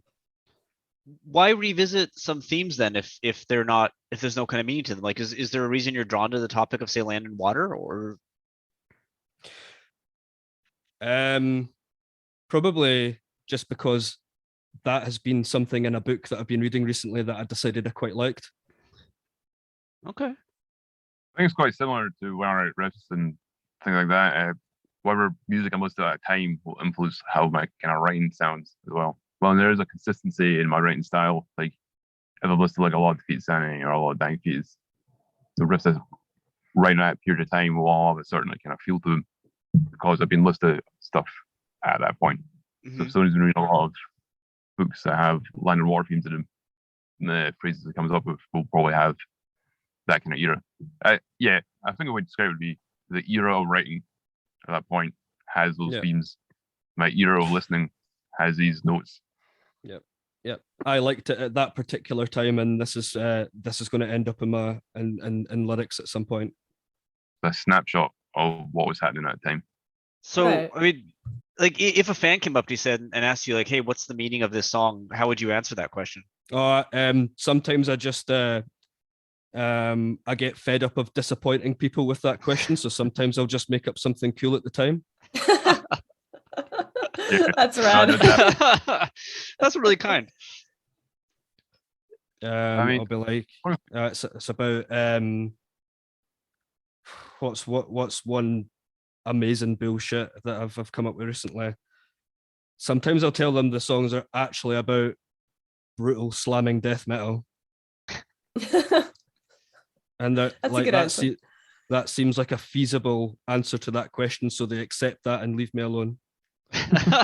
Why revisit some themes then if there's no kind of meaning to them? Like, is there a reason you're drawn to the topic of say land and water, or? Probably just because that has been something in a book that I've been reading recently that I decided I quite liked. Okay. I think it's quite similar to when I write riffs and things like that. Whatever music I'm listening to at a time will influence how my kind of writing sounds as well. Well, there is a consistency in my writing style. Like if I listen to like a lot of Defeat Sanity or a lot of Dying Fetus, the riffs I writing at a period of time will all have a certain like kind of feel to them because I've been listening to stuff at that point. So if someone's been reading a lot of books that have land and water themes in them, and the phrases it comes up with will probably have that kind of era. Yeah, I think a way to describe it would be the era of writing at that point has those themes. My era of listening has these notes. Yep. I liked it at that particular time, and this is going to end up in my in lyrics at some point. A snapshot of what was happening at the time. So, Right. I mean, like, if a fan came up to you and asked you, like, hey, what's the meaning of this song? How would you answer that question? Sometimes I just I get fed up of disappointing people with that question, so sometimes I'll just make up something cool at the time. That's rad. That's really kind. I mean, I'll be like, it's about what's one amazing bullshit that I've come up with recently. Sometimes I'll tell them the songs are actually about brutal slamming death metal, and that That's a like good answer. that seems like a feasible answer to that question, so they accept that and leave me alone.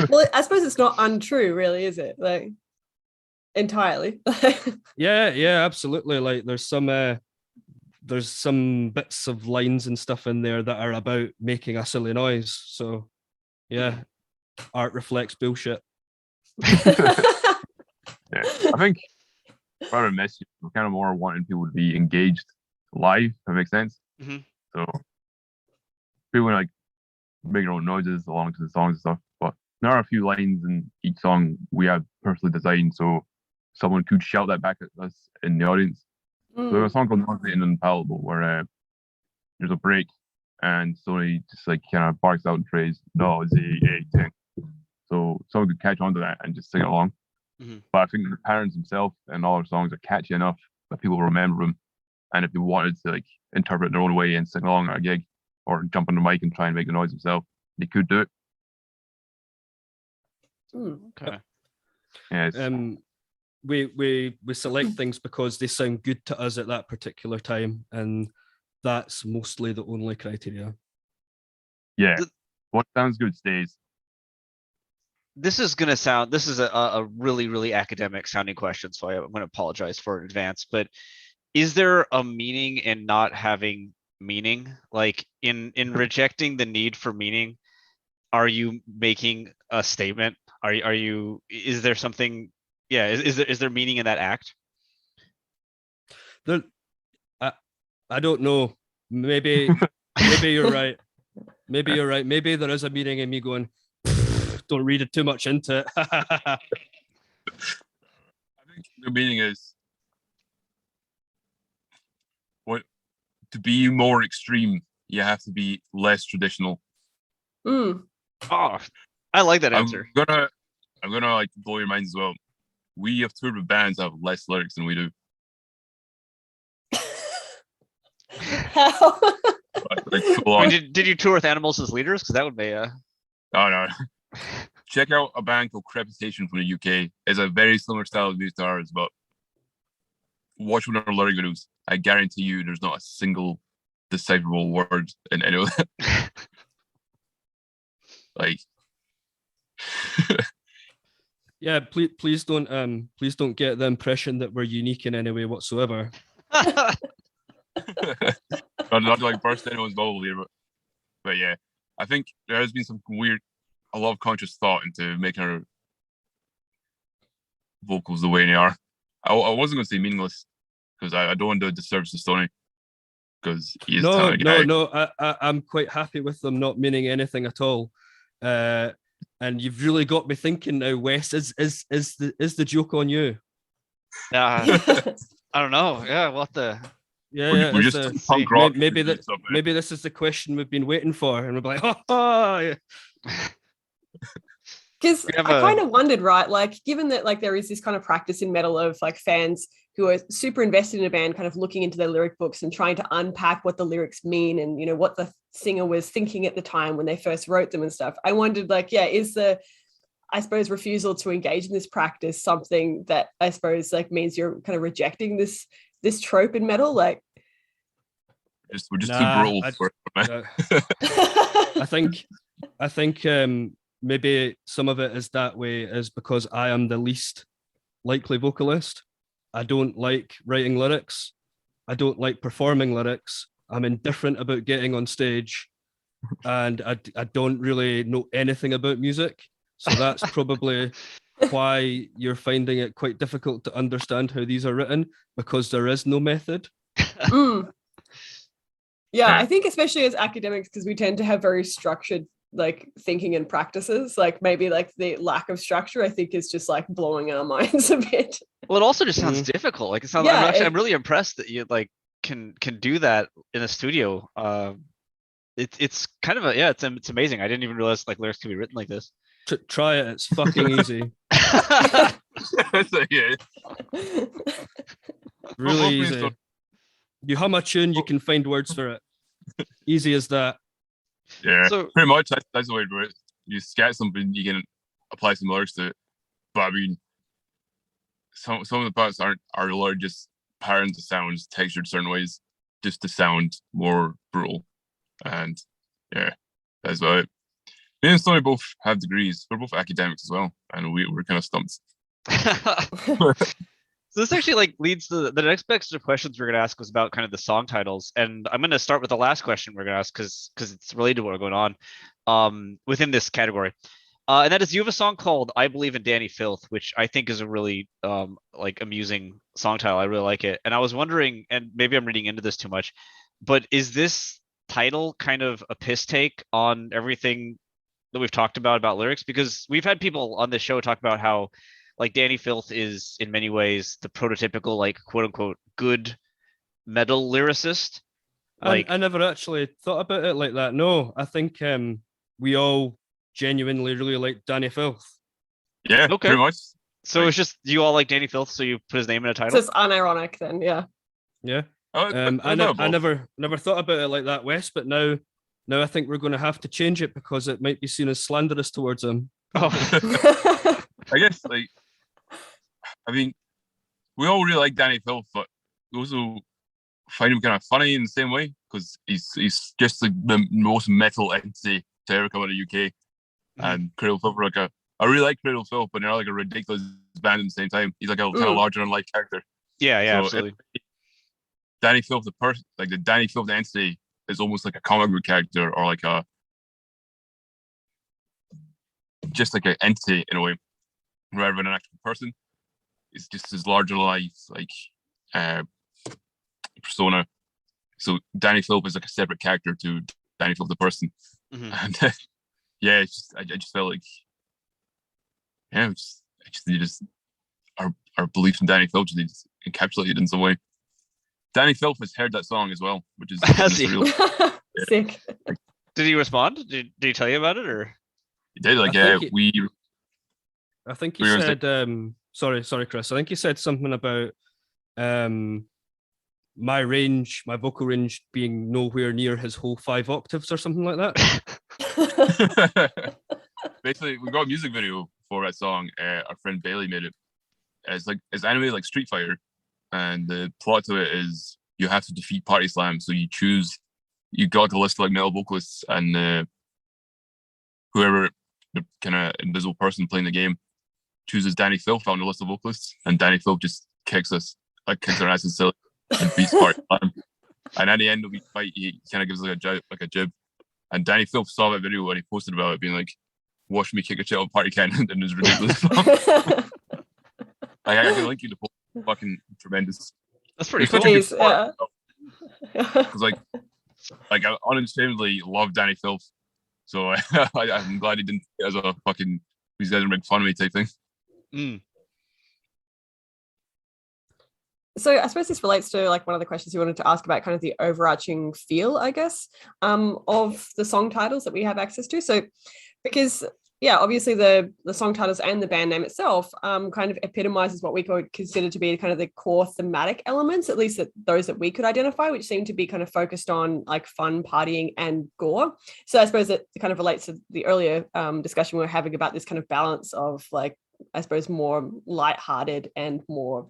Well, I suppose it's not untrue, really, is it? Like, entirely. Yeah, absolutely. Like there's some bits of lines and stuff in there that are about making a silly noise. So yeah, art reflects bullshit. Yeah, I think for our message, we're kind of more wanting people to be engaged live. If that makes sense. Mhm. So people like make their own noises along to the songs and stuff. But there are a few lines in each song we have personally designed, so someone could shout that back at us in the audience. So there's a song called Nauseating and Unpalatable where there's a break and Stony just like kind of barks out the phrase nauseating. So someone could catch on to that and just sing it along. Mhm. But I think the patterns themselves and all our songs are catchy enough that people remember them. And if they wanted to like interpret their own way and sing along at a gig or jump on the mic and try and make the noise themselves, they could do it. Okay. Yeah, it's, we select things because they sound good to us at that particular time, and that's mostly the only criteria. yeah. What sounds good stays. This is a really, really academic sounding question, so I'm going to apologize for it in advance. But is there a meaning in not having meaning? Like in rejecting the need for meaning, are you making a statement? Is there something? Yeah, is there meaning in that act? There, I don't know. Maybe you're right. Maybe you're right. Maybe there is a meaning in me going, don't read it too much into it. I think the meaning is to be more extreme, you have to be less traditional. Oh, I like that answer. I'm gonna like blow your minds as well. We have toured with bands that have less lyrics than we do. How? Like, full on. Did you tour with Animals as leaders? Because that would be Oh no. Check out a band called Crepitation from the UK. It's a very similar style of music to ours, but watch one of their lyric videos. I guarantee you there's not a single decipherable word in any of that. Like Yeah, please don't get the impression that we're unique in any way whatsoever. not to like burst anyone's bubble here, but yeah, I think there has been a lot of conscious thought into making our vocals the way they are. I wasn't going to say meaningless because I don't want to do a disservice to Stony because he's I'm quite happy with them not meaning anything at all. And you've really got me thinking now, Wes. Is the joke on you? I don't know. Yeah, what the? Yeah, we're just punk rock. Maybe this is the question we've been waiting for, and we're like, oh yeah. Because I kind of wondered, right? Like, given that like there is this kind of practice in metal of like fans who are super invested in a band, kind of looking into their lyric books and trying to unpack what the lyrics mean and, you know, what the singer was thinking at the time when they first wrote them and stuff. I wondered, like, yeah, is the, I suppose, refusal to engage in this practice something that I suppose like means you're kind of rejecting this trope in metal? Like, we're just too brutal for it. I think maybe some of it is that way is because I am the least likely vocalist. I don't like writing lyrics. I don't like performing lyrics. I'm indifferent about getting on stage, and I don't really know anything about music. So that's probably why you're finding it quite difficult to understand how these are written, because there is no method. Mm. Yeah, I think especially as academics, because we tend to have very structured like thinking and practices, like maybe like the lack of structure, I think, is just like blowing our minds a bit. Well, it also just sounds difficult. Like it sounds. Yeah, I'm really impressed that you like can do that in a studio. It's kind of it's amazing. I didn't even realize like lyrics could be written like this. Try it. It's fucking easy. So, yeah. Really easy. You hum a tune, you can find words for it. Easy as that. Yeah, So pretty much that's the way to do it. You sketch something, you can apply some lyrics to it. But I mean, some of the parts are literally just patterns of sounds textured certain ways just to sound more brutal. And yeah, that's about it. Me and Stony both have degrees. We're both academics as well, and we're kind of stumped. So this actually like leads to the next batch of questions we're gonna ask was about kind of the song titles, and I'm gonna start with the last question we're gonna ask because it's related to what's going on within this category, and that is you have a song called "I Believe in Danny Filth," which I think is a really like amusing song title. I really like it, and I was wondering, and maybe I'm reading into this too much, but is this title kind of a piss take on everything that we've talked about lyrics? Because we've had people on this show talk about how like Danny Filth is in many ways the prototypical like quote unquote good metal lyricist. Like I never actually thought about it like that. No, I think we all genuinely really like Danny Filth. Yeah, okay. pretty much. So it's just you all like Danny Filth, so you put his name in a title. So it's unironic then, yeah. Yeah. I never thought about it like that, Wes, but now I think we're going to have to change it because it might be seen as slanderous towards him. Oh. I guess like, I mean, we all really like Danny Filth, but we also find him kind of funny in the same way because he's just like the most metal entity to ever come out of the UK. Mm-hmm. And Cradle Filth are like I really like Cradle Filth, but they're like a ridiculous band at the same time. He's like a kind of larger than life character. Yeah, so absolutely. Danny Filth, the person, like the Danny Filth entity, is almost like a comic book character or like just like an entity in a way, rather than an actual person. It's just his larger life, like persona. So Danny Filth is like a separate character to Danny Filth the person. Mm-hmm. And yeah, it's just, I just felt like, yeah, our belief in Danny Filth just encapsulated in some way. Danny Filth has heard that song as well, which is real. Sick. Did he respond? Did he tell you about it, or he did? Like, I think he said. Sorry, Chris. I think he said something about my vocal range being nowhere near his whole 5 octaves or something like that. Basically, we got a music video for that song. Our friend Bailey made it. It's animated like Street Fighter, and the plot to it is you have to defeat Party Slam. So you got a list of like metal vocalists, and whoever the kind of invisible person playing the game chooses Danny Filth on the list of vocalists, and Danny Filth just kicks our asses silly and beats Party Slam. And at the end of the fight, he kind of gives like a jib. And Danny Filth saw that video and he posted about it, being like, "Watch me kick a shit on Party Ken," and it was ridiculous. I can link you to post. Fucking tremendous. That's pretty cool. Because like I unashamedly love Danny Filth, so I'm glad he didn't as a fucking these guys are making fun of me type thing. Mm. So I suppose this relates to like one of the questions you wanted to ask about kind of the overarching feel, I guess, of the song titles that we have access to. So because obviously the song titles and the band name itself kind of epitomizes what we could consider to be kind of the core thematic elements, at least those that we could identify, which seem to be kind of focused on like fun, partying, and gore. So I suppose it kind of relates to the earlier discussion we were having about this kind of balance of like, I suppose, more lighthearted and more,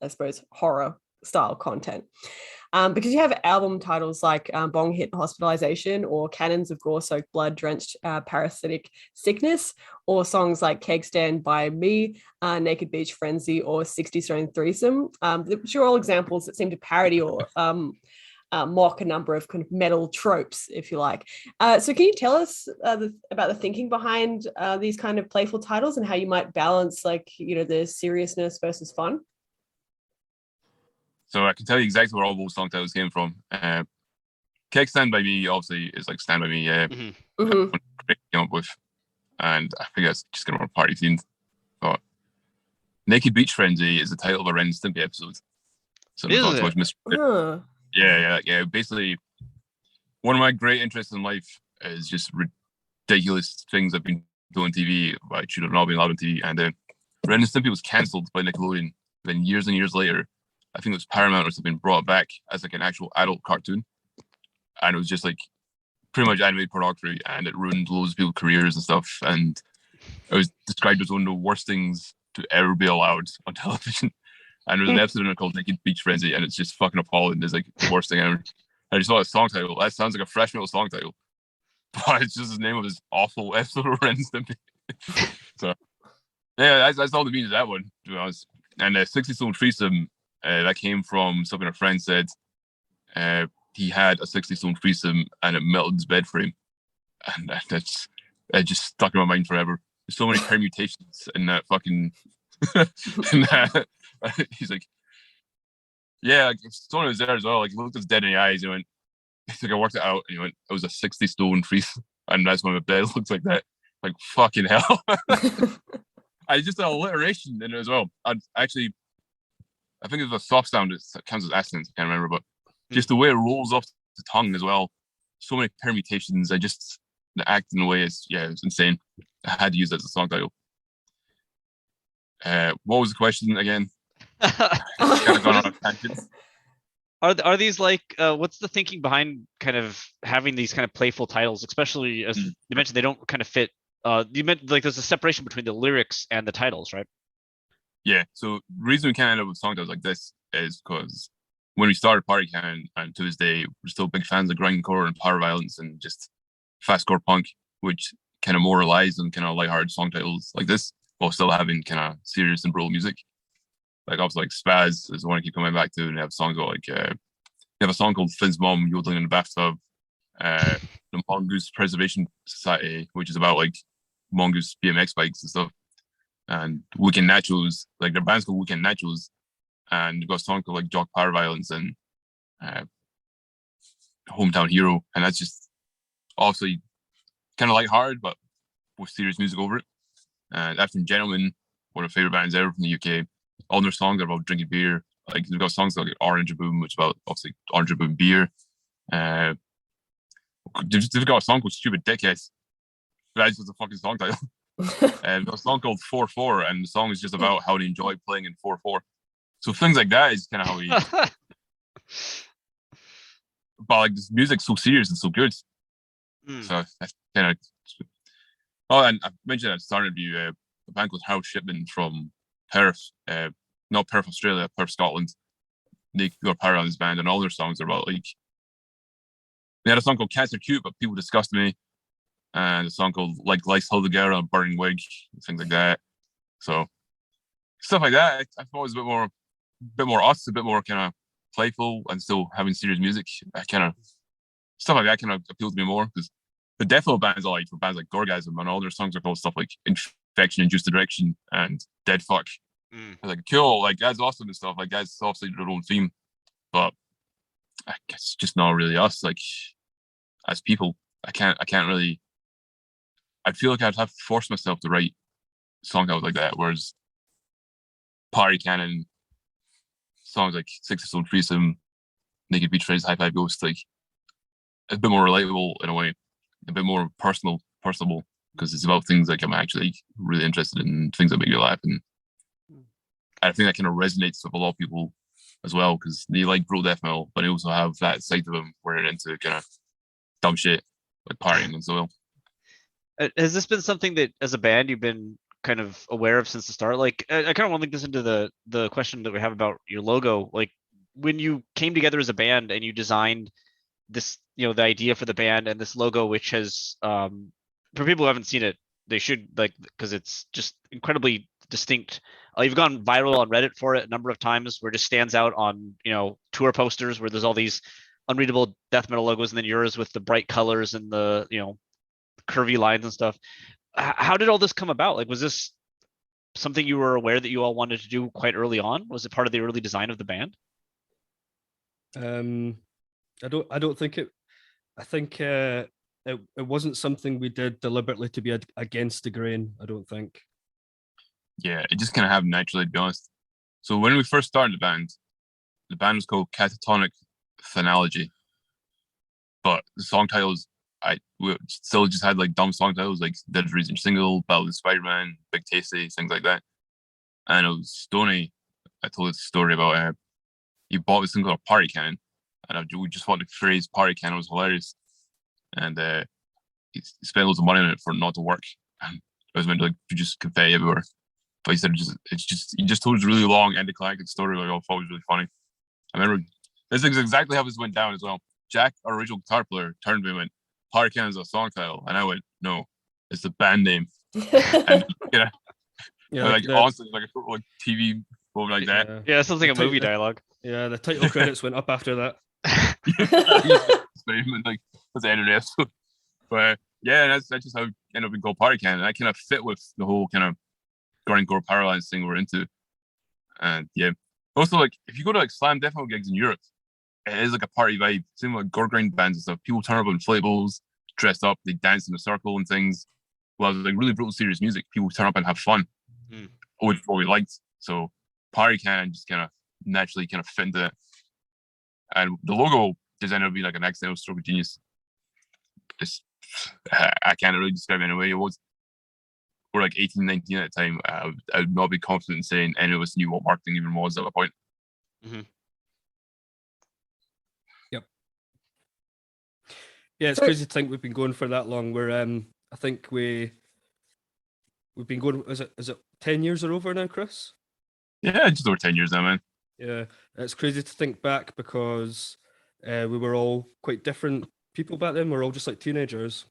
I suppose, horror style content. Because you have album titles like Bong Hit Hospitalization or Cannons of Gore-Soaked Blood-Drenched Parasitic Sickness, or songs like Keg Stand by Me, Naked Beach Frenzy, or 60 Stone Threesome, which are all examples that seem to parody or mock a number of kind of metal tropes, if you like. So can you tell us about the thinking behind these kind of playful titles and how you might balance, like, you know, the seriousness versus fun? So I can tell you exactly where all those song titles came from. Kickstand by Me obviously is like Stand by Me. Came up with, and I think that's just kind of more party themed. But Naked Beach Frenzy is the title of a Ren and Stimpy episode. So Is it? Yeah. Basically, one of my great interests in life is just ridiculous things I've been doing on TV, I should have not been allowed on TV. And Ren and Stimpy was cancelled by Nickelodeon. Then years and years later, I think it was Paramount or something, brought back as like an actual adult cartoon. And it was just like pretty much animated pornography, and it ruined loads of people's careers and stuff. And it was described as one of the worst things to ever be allowed on television. And there's an episode in it called Naked Beach Frenzy, and it's just fucking appalling. It's like the worst thing ever. I just saw a song title. That sounds like a fresh metal song title, but it's just the name of this awful episode of Ren and Stimpy. So yeah, that's all the meaning of that one, to be honest. And 60 Stone Threesome, that came from something a friend said. He had a 60 Stone Threesome and it melted his bed frame, and it just stuck in my mind forever. There's so many permutations in that fucking. He's like, yeah, like Stone was there as well. Like, he looked us dead in the eyes. He went, he's like, I worked it out, and he went, it was a 60 stone threesome, and that's when my bed looks like that. Like, fucking hell. I just had alliteration in it as well. I think it was a soft sound. It counts as accents. I can't remember, but just the way it rolls off the tongue as well. So many permutations. The act in a way is, it's insane. I had to use that as a song title. What was the question again? Kind of gone on a tangent. Are these like what's the thinking behind kind of having these kind of playful titles, especially as you mentioned they don't kind of fit? You meant like there's a separation between the lyrics and the titles, right? Yeah. So the reason we can't end up with song titles like this is because when we started Party Cannon, and to this day we're still big fans of grindcore and power violence and just fastcore punk, which kind of more relies on kind of lighthearted song titles like this, while still having kind of serious and brutal music. Like obviously like Spaz is the one I keep coming back to, and they have songs about like they have a song called Finn's Mom Yodeling in the Bathtub, the Mongoose Preservation Society, which is about like mongoose BMX bikes and stuff, and Weekend Nachos, like their band's called Weekend Nachos, and they've got a song called like Jock Power Violence and Hometown Hero, and that's just obviously kind of lighthearted but with serious music over it. African Gentlemen, one of my favorite bands ever from the UK. All their songs are about drinking beer. Like they've got songs like Orange Boom, which is about obviously Orange Boom beer. They've got a song called Stupid Dickheads. That's just a fucking song title. They've got a song called 4-4, and the song is just about how they enjoy playing in 4-4. So things like that is kind of how we. But like this music's so serious and so good. So that's kind of. Oh, and I mentioned at the start of the interview, a band called Harold Shipman from Perth, not Perth, Australia, Perth, Scotland. They got power on this band, and all their songs are about like. They had a song called Cats Are Cute, but people disgust me, and a song called like Lice Hildegard on a Burning Wig, things like that. So stuff like that, I thought was a bit more us, a bit more kind of playful, and still having serious music. I kind of stuff like that kind of appealed to me more because. The death metal bands I like for bands like Gorgasm, and all their songs are called stuff like Infection, Induced Direction, and Dead Fuck. Like cool, like that's awesome and stuff. Like that's obviously their own theme, but I guess it's just not really us. Like as people, I can't really. I feel like I'd have to force myself to write songs out like that. Whereas Party Cannon songs like 60 Stone Threesome, Naked Beach Frenzy, High Five Ghost, like it's a bit more relatable in a way. A bit more personable, because it's about things like I'm actually really interested in, things that make me laugh, and I think that kind of resonates with a lot of people as well, because they like bro death metal, but they also have that side of them where they're into kind of dumb shit like partying and so well. Has this been something that, as a band, you've been kind of aware of since the start? Like, I kind of want to link this into the question that we have about your logo. Like, when you came together as a band and you designed this, the idea for the band and this logo, which has for people who haven't seen it, they should, like, because it's just incredibly distinct. You've gone viral on Reddit for it a number of times, where it just stands out on tour posters where there's all these unreadable death metal logos, and then yours with the bright colors and the curvy lines and stuff. How did all this come about? Like, was this something you were aware that you all wanted to do quite early on? Was it part of the early design of the band? I don't think it. I think it wasn't something we did deliberately to be against the grain. I don't think. Yeah, it just kind of happened naturally, to be honest. So when we first started the band was called Catatonic Phonology, but the song titles, we still just had like dumb song titles like Dead Reason Single, Battle of Spider-Man, Big Tasty, things like that. And it was Stony. I told this story about he bought this thing called a party cannon, and we just thought the phrase party cannon was hilarious. And he spent loads of money on it for it not to work. And it was meant to like just confetti everywhere. But he said he just told us a really long anticlimactic story like I thought was really funny. I remember this is exactly how this went down as well. Jack, our original guitar player, turned to me and went, "Party Cannon is a song title," and I went, "No, it's the band name." And honestly, like a sort of like TV moment like that. Yeah, something a movie dialogue. Yeah, the title credits went up after that. Like that's the end of the episode. But yeah, that's just how it ended up being called Party Cannon. That kind of fit with the whole kind of gore paralyzed thing we're into. And yeah, also like if you go to like slam death metal gigs in Europe, it is like a party vibe. Same like gore grind bands and stuff. People turn up on inflatables, dressed up, they dance in a circle and things. Well, like really brutal, serious music. People turn up and have fun, which is what we liked. So Party Cannon just kind of naturally kind of fit into it. And the logo design would be like an accidental stroke of genius. I can't really describe it anyway. It was we're like 18, 19 at the time. I would not be confident in saying any of us knew what marketing even was at that point. Mm-hmm. Yep. Yeah, it's crazy to think we've been going for that long. We're I think we've been going. Is it 10 years or over now, Chris? Yeah, just over 10 years now, man. Yeah, it's crazy to think back because we were all quite different people back then. We're all just like teenagers.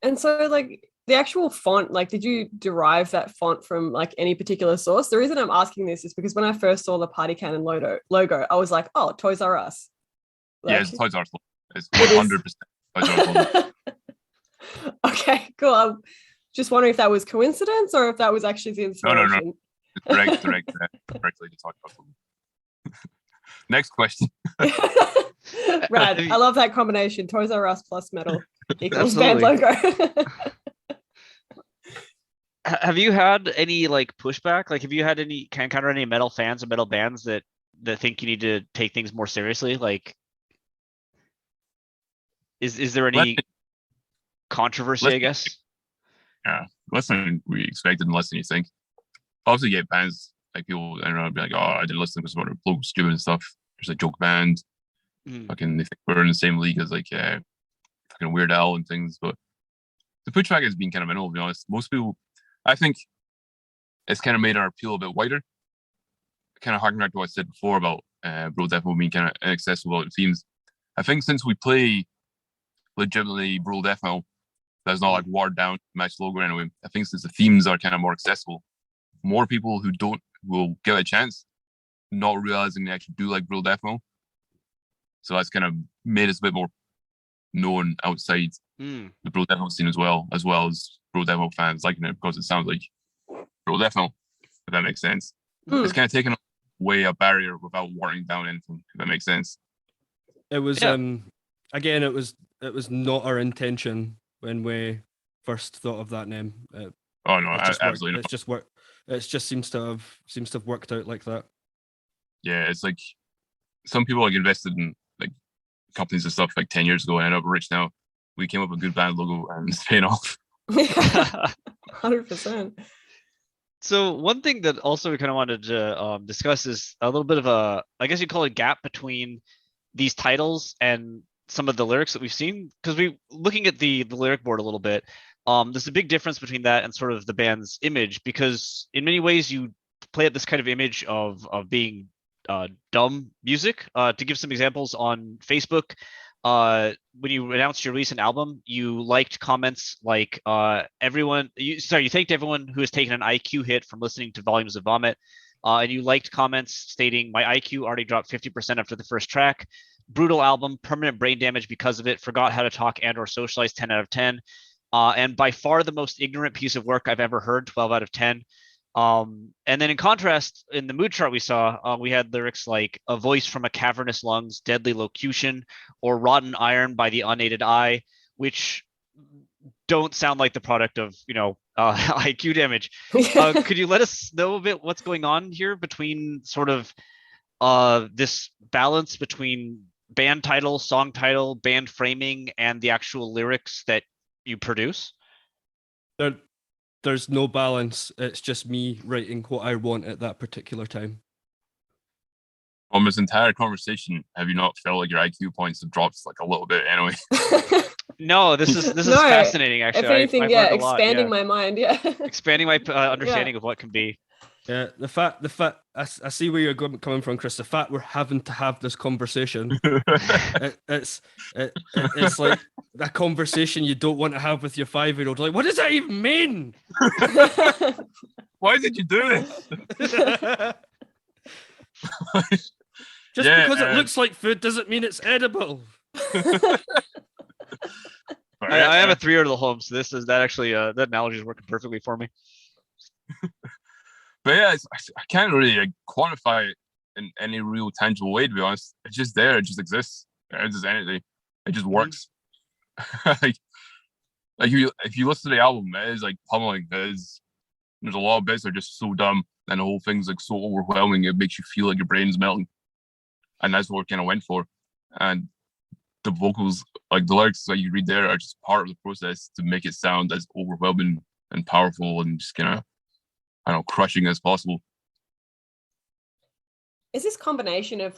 And so, like, the actual font, like, did you derive that font from like any particular source? The reason I'm asking this is because when I first saw the Party Cannon logo, I was like, oh, Toys R Us. Like, yeah, it's Toys R Us. It's 100% Toys R Us. Okay, cool. I'm just wondering if that was coincidence or if that was actually the inspiration. No. It's correctly to talk about them. Next question. Rad. I love that combination. Toys R Us plus metal equals band logo. Have you had any like pushback? Like, have you had any encounter any metal fans or metal bands that think you need to take things more seriously? Like, is there any controversy? I guess. Yeah, less than we expected and less than you think. Obviously, you get bands like people I don't know be like, "Oh, I didn't listen because what are stupid and stuff." There's a joke band. Fucking, they think we're in the same league as like fucking Weird Al and things. But the pushback has been kind of minimal, to be honest. Most people, I think, it's kind of made our appeal a bit wider. Kind of harking back to what I said before about brutal death metal being kind of inaccessible about themes. I think since we play legitimately brutal death metal, that's not like watered down match logo anyway. I think since the themes are kind of more accessible, more people who don't will give it a chance, not realizing they actually do like brutal death metal. So that's kind of made us a bit more known outside the brutal death metal scene as well as brutal death metal fans liking it because it sounds like brutal death metal, if that makes sense. It's kind of taken away a barrier without watering down anything, if that makes sense. It was again, it was not our intention when we first thought of that name. Oh no, absolutely not. It's just work. It just seems to have worked out like that. Yeah, it's like some people like invested in like companies and stuff like 10 years ago and ended up rich now. We came up with a good band logo and it's paying off. 100%. So one thing that also we kind of wanted to discuss is a little bit of a, I guess you call it, gap between these titles and some of the lyrics that we've seen, because looking at the lyric board a little bit, there's a big difference between that and sort of the band's image, because in many ways you play up this kind of image of being dumb music. To give some examples, on Facebook, when you announced your recent album, you liked comments like you thanked everyone who has taken an IQ hit from listening to Volumes of Vomit. And you liked comments stating, my IQ already dropped 50% after the first track. Brutal album, permanent brain damage because of it. Forgot how to talk and or socialize, 10 out of 10. And by far the most ignorant piece of work I've ever heard, 12 out of 10. And then in contrast, in the mood chart we saw, we had lyrics like a voice from a cavernous lungs, deadly locution, or rotten iron by the unaided eye, which don't sound like the product of, IQ damage. Could you let us know a bit what's going on here between sort of this balance between band title, song title, band framing, and the actual lyrics that you produce? There's no balance. It's just me writing what I want at that particular time. On this entire conversation, have you not felt like your IQ points have dropped like a little bit anyway? No, this is No, fascinating. Actually, if anything, I've learned a expanding lot, my mind. Yeah, expanding my understanding of what can be. Yeah, the fact, I see where you're coming from, Chris. The fact we're having to have this conversation, it's like a conversation you don't want to have with your 5-year-old. Like, what does that even mean? Why did you do this? Just because it looks like food doesn't mean it's edible. I have a 3-year-old at home, so that actually that analogy is working perfectly for me. But yeah, I can't really quantify it in any real tangible way, to be honest. It's just there. It just exists. It does anything. It just works. like if you listen to the album, it is like pummeling. There's a lot of bits that are just so dumb, and the whole thing's like so overwhelming. It makes you feel like your brain's melting, and that's what we kind of went for. And the vocals, like the lyrics that you read there, are just part of the process to make it sound as overwhelming and powerful and just kind of, I don't know, crushing as possible. Is this combination of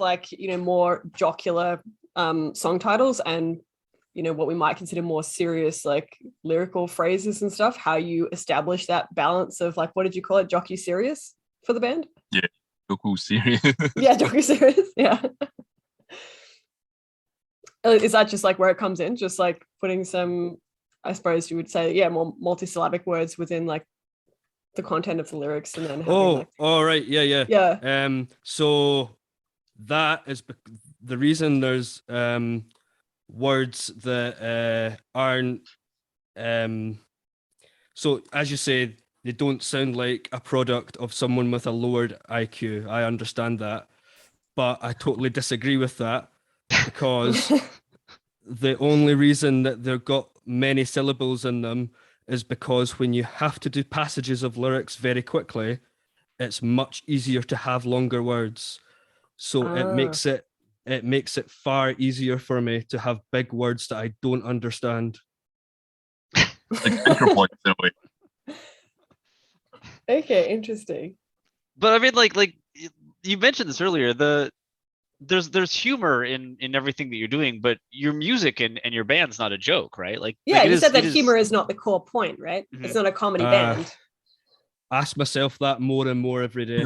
more jocular song titles and what we might consider more serious lyrical phrases and stuff, how you establish that balance of what did you call it, jockey serious for the band? Yeah, jockey serious. Yeah, jockey serious. Yeah. Is that just where it comes in, just putting some, I suppose you would say, more multisyllabic words within the content of the lyrics, and then having, all right, yeah. So that is the reason there's words that aren't so, as you say, they don't sound like a product of someone with a lowered IQ. I understand that, but I totally disagree with that, because the only reason that they've got many syllables in them is because when you have to do passages of lyrics very quickly, it's much easier to have longer words. So it makes it far easier for me to have big words that I don't understand. Like anchor points in a way. Okay, interesting. But I mean, like you mentioned this earlier, there's humor in everything that you're doing, but your music and your band's not a joke, right? You said that humor is not the core point, right? Mm-hmm. It's not a comedy band. Ask myself that more and more every day.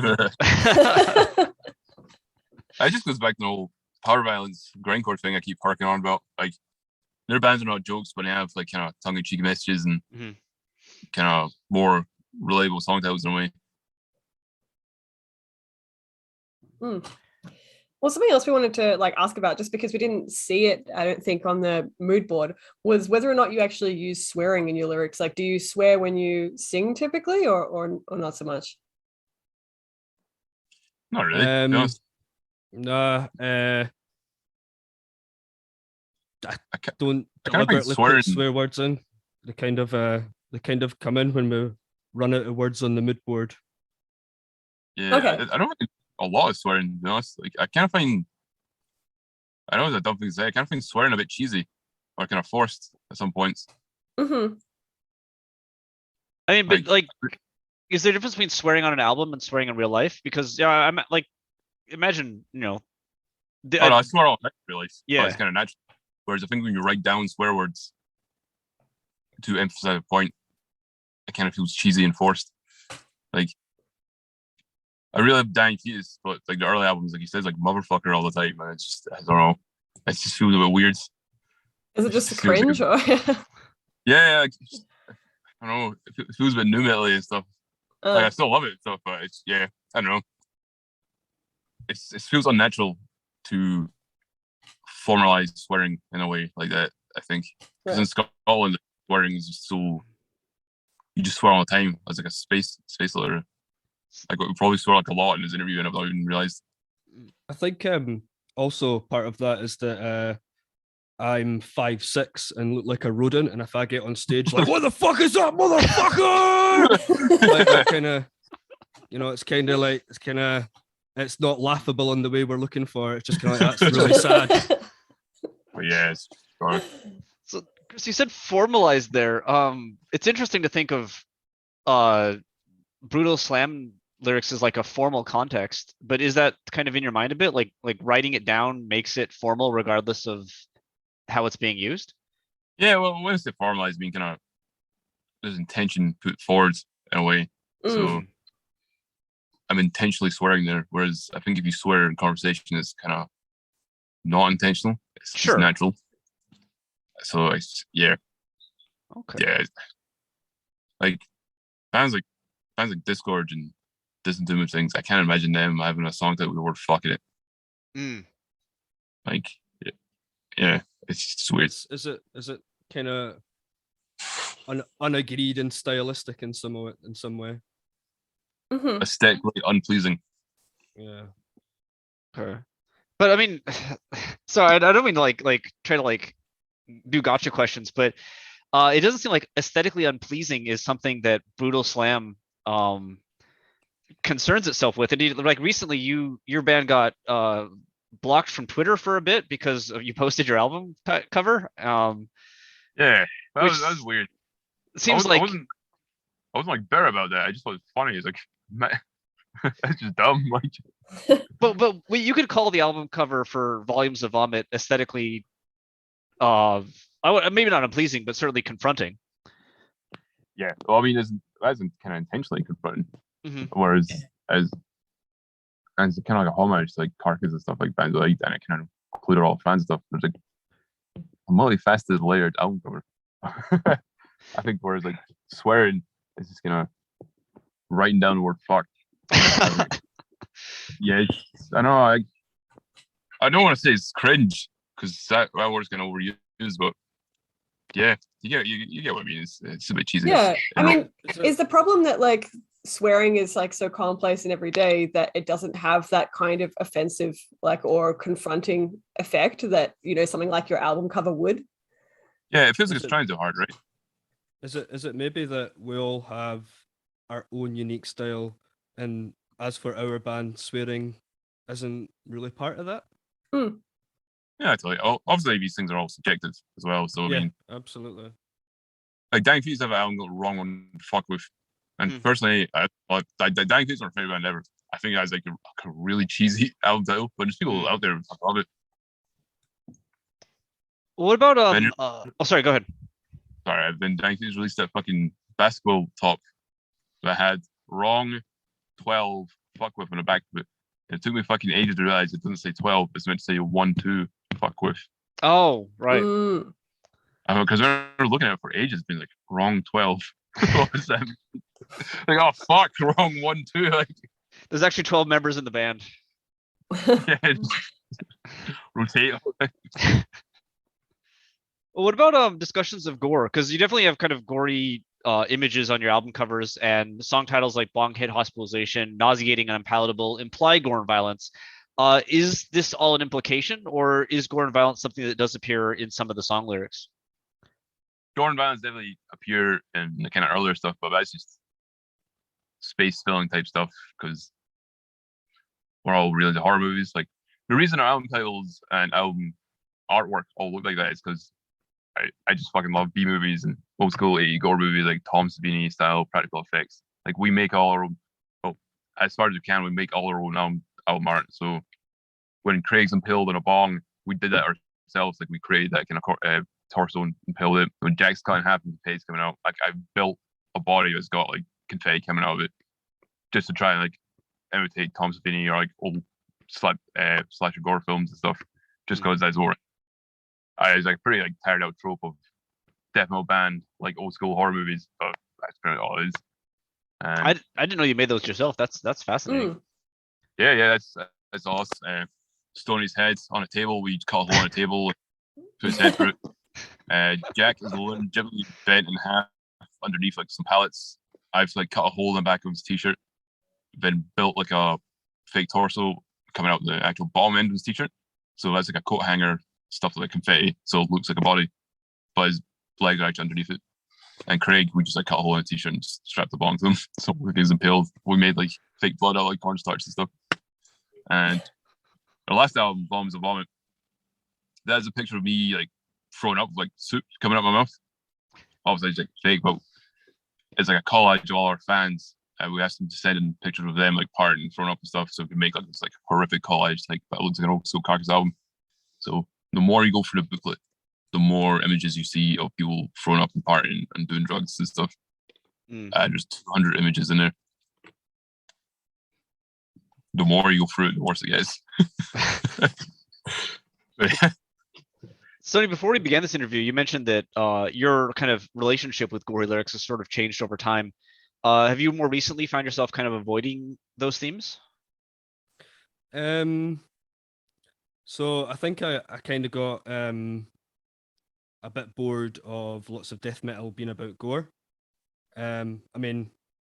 It just goes back to the whole power violence grindcore thing I keep harking on about. Their bands are not jokes, but they have kind of tongue-in-cheek messages and kind of more relatable song titles in a way. Well, something else we wanted to ask about, just because we didn't see it, I don't think, on the mood board, was whether or not you actually use swearing in your lyrics. Do you swear when you sing typically, or not so much? Not really. No, I don't I deliberately put swear words in. They kind of come in when we run out of words on the mood board. Yeah, okay. I don't think a lot of swearing, to be honest. I kind of find, I know it's a dumb thing to say, I kind of find swearing a bit cheesy or kind of forced at some points. Mm-hmm. I mean, but is there a difference between swearing on an album and swearing in real life? Because I'm imagine, I swear all night, really. Yeah, it's kind of natural. Whereas I think when you write down swear words to emphasize a point, it kind of feels cheesy and forced. I really have dying fetus, but the early albums, he says motherfucker all the time, and it's just, I don't know, it just feels a bit weird. Is it just a cringe or? Yeah, I don't know. It feels a bit new metal and stuff. I still love it and stuff, but it's, I don't know. it feels unnatural to formalize swearing in a way like that. I think because in Scotland, swearing is just so you just swear all the time as like a space letter. Like we probably swear like a lot in this interview, and I've not even realized. I think also part of that is that I'm 5'6" and look like a rodent, and if I get on stage like, "What the fuck is that, motherfucker?" like kind of, it's kind of like it's not laughable in the way we're looking for. It's just kind of like, that's really sad. But yes, sure. So Chris, you said formalized there. It's interesting to think of brutal slam lyrics as like a formal context, but is that kind of in your mind a bit? Like writing it down makes it formal regardless of how it's being used? Yeah, well, when it's formalized, being kind of there's intention put forward in a way. So I'm intentionally swearing there, whereas I think if you swear in conversation, it's kind of not intentional. It's just natural. So yeah. Okay. Yeah. Like bands like Discord and Distant Doom things, I can't imagine them having a song that we were fucking it. Like yeah, it's just weird. Is it kind of unagreed and stylistic in some way? Aesthetically unpleasing. Yeah. Okay. But I mean, sorry, I don't mean to like try to like do gotcha questions, but it doesn't seem like aesthetically unpleasing is something that Brutal Slam concerns itself with. Indeed, like recently, your band got blocked from Twitter for a bit because you posted your album cover. Yeah, that was weird. Seems I wasn't like bitter about that. I just thought it was funny. It's like, man, that's just dumb. Like, but you could call the album cover for Volumes of Vomit aesthetically, maybe not unpleasing, but certainly confronting. Yeah, well, I mean, that's kind of intentionally confronting. Whereas as kind of like a homage to like Carcass and stuff like bands like that, and it kind of included all fans stuff. There's like a multifaceted, layered album cover. I think whereas like swearing is just writing down the word fuck. Yeah, I know. I don't want to say it's cringe because that word's gonna overuse, but yeah, you get what I mean. It's a bit cheesy. Yeah, I mean, is the problem that like swearing is like so commonplace and everyday that it doesn't have that kind of offensive like or confronting effect that something like your album cover would? Yeah, it feels like it's trying too hard, right? Is it maybe that we all have our own unique style, and as for our band, swearing isn't really part of that? Yeah, I tell you. Obviously, these things are all subjective as well. So yeah, I mean, absolutely. Like Dying Fetus have an album got the wrong one to fuck with, and personally, Dying Fetus are my favorite band ever. I think it has like a really cheesy album title, but there's people out there who love it. What about sorry, go ahead. Sorry, then Dying Fetus released that fucking basketball top that had wrong 12 fuck with on the back of it. It took me fucking ages to realize it doesn't say 12. It's meant to say 1, 2 fuck with. Oh, right. Because we were looking at it for ages, being like wrong 12. What was that? Like, oh fuck, wrong 1, 2. Like, there's actually 12 members in the band. Yeah, rotate. Well, what about discussions of gore? Because you definitely have kind of gory images on your album covers, and song titles like Bong Hit Hospitalization, Nauseating and Unpalatable imply gore and violence. Is this all an implication, or is gore and violence something that does appear in some of the song lyrics? Gore and violence definitely appear in the kind of earlier stuff, but that's just space filling type stuff because we're all really into horror movies. Like the reason our album titles and album artwork all look like that is because I just fucking love B movies and old school 80 gore movies like Tom Savini style practical effects. Like we make all our own, as far as we can, we make all our own album art. So when Craig's impaled on a bong, we did that ourselves. Like we created that kind of torso and impaled it. When Jack's cut in half and the face coming out, like I built a body that's got like confetti coming out of it just to try and like imitate Tom Savini or like old slasher gore films and stuff. Just because that's what I was like pretty like tired out trope of death metal band like old school horror movies, but that's pretty all it is. I didn't know you made those yourself. That's fascinating. Yeah, sauce. Stony's head on a table. We cut a hole on a table, put his head through it. Jack is legitimately bent in half underneath like some pallets. I've like cut a hole in the back of his t-shirt, then built like a fake torso coming out the actual bottom end of his t-shirt. So that's like a coat hanger stuffed with like confetti, so it looks like a body, but his legs are actually underneath it. And Craig, we just like cut a hole in a t-shirt and just strapped the bottom to him. So when he was impaled, we made like fake blood out like cornstarch and stuff. And our last album, Bombs of Vomit, that is a picture of me like throwing up like soup coming out my mouth. Obviously it's like fake, but it's like a collage of all our fans. We asked them to send in pictures of them like partying and throwing up and stuff, so we could make like this like horrific collage, like that looks like an old school Carcass album. So the more you go for the booklet, the more images you see of people throwing up and partying and doing drugs and stuff. There's 200 images in there. The more you go through it, the worse it gets. But, yeah. Stony, before we began this interview, you mentioned that your kind of relationship with gory lyrics has sort of changed over time. Have you more recently found yourself kind of avoiding those themes? So I think I kind of got a bit bored of lots of death metal being about gore. I mean,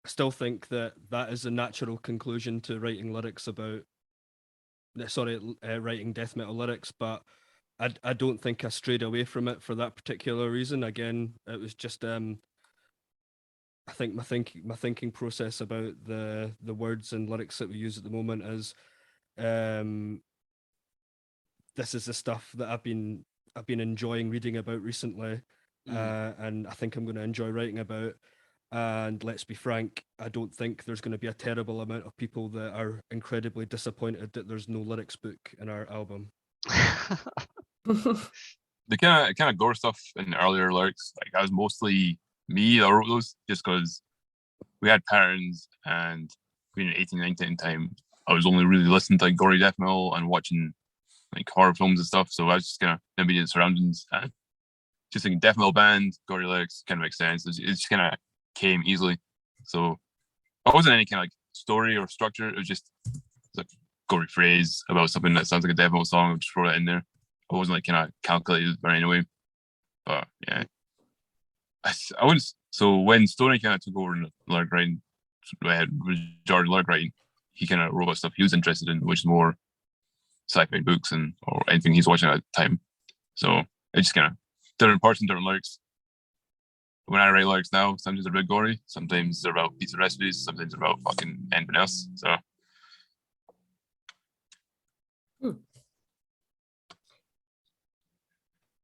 I still think that is a natural conclusion to writing lyrics about, writing death metal lyrics, but I don't think I strayed away from it for that particular reason. Again, it was just I think my thinking process about the words and lyrics that we use at the moment is this is the stuff that I've been enjoying reading about recently, and I think I'm going to enjoy writing about. And let's be frank, I don't think there's going to be a terrible amount of people that are incredibly disappointed that there's no lyrics book in our album. The kind of gore stuff in the earlier lyrics, like that was mostly me that wrote those, just because we had patterns, and being 18, 19 time, I was only really listening to like gory death metal and watching like horror films and stuff. So I was just kind of immediate surroundings, and just thinking death metal band, gory lyrics kind of makes sense. It just kind of came easily. So it wasn't any kind of like story or structure. It was just like gory phrase about something that sounds like a death metal song. I would just throw that in there. I wasn't like kind of calculated or anyway. But yeah, I wouldn't. So when Stony kind of took over in the lyric writing, majority lyric writing, he kind of wrote about stuff he was interested in, which is more sci-fi books and or anything he's watching at the time. So it's just kind of different parts and different lyrics. When I write lyrics now, sometimes they're a bit gory, sometimes they're about pizza recipes, sometimes they're about fucking anything else.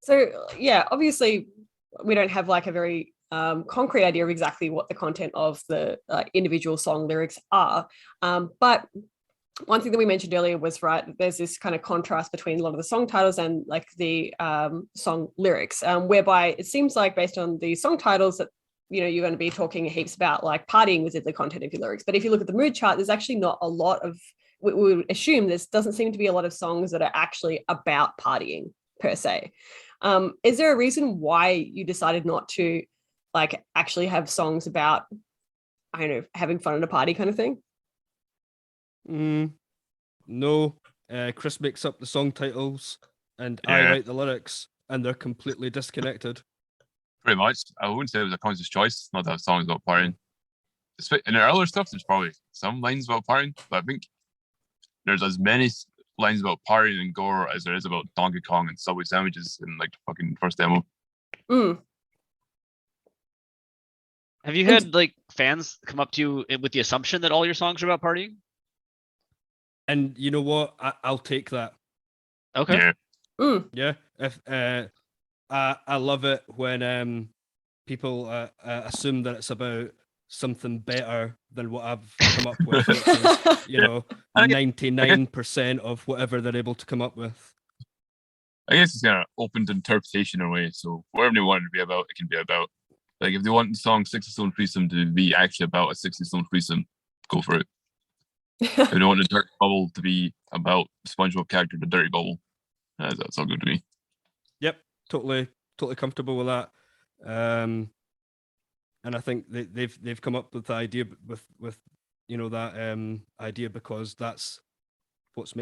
So yeah, obviously we don't have like a very concrete idea of exactly what the content of the individual song lyrics are. But one thing that we mentioned earlier was, right, there's this kind of contrast between a lot of the song titles and like the song lyrics, whereby it seems like based on the song titles that, you know, you're going to be talking heaps about like partying within the content of your lyrics. But if you look at the mood chart, there's actually not a lot of, we would assume there doesn't seem to be a lot of songs that are actually about partying per se. Is there a reason why you decided not to like actually have songs about, I don't know, having fun at a party kind of thing? No. Chris makes up the song titles and I write the lyrics, and they're completely disconnected. Pretty much. I wouldn't say it was a conscious choice not to have songs about partying. In the earlier stuff, there's probably some lines about partying, but I think there's as many lines about partying and gore as there is about Donkey Kong and Subway sandwiches in like the fucking first demo. Have you had like fans come up to you with the assumption that all your songs are about partying? And you know what? I'll take that. Okay. Yeah. If I love it when people assume that it's about something better than what I've come up with, which is, you know, 99% of whatever they're able to come up with. I guess it's kind of open to interpretation in a way. So whatever they want it to be about, it can be about. Like if they want the song 60 Stone Threesome to be actually about a 60 Stone Threesome, go for it. If they want the Dirt Bubble to be about the SpongeBob character, the Dirty Bubble, that's all good to me. Yep, totally comfortable with that. And I think they've come up with the idea with you know that idea because that's what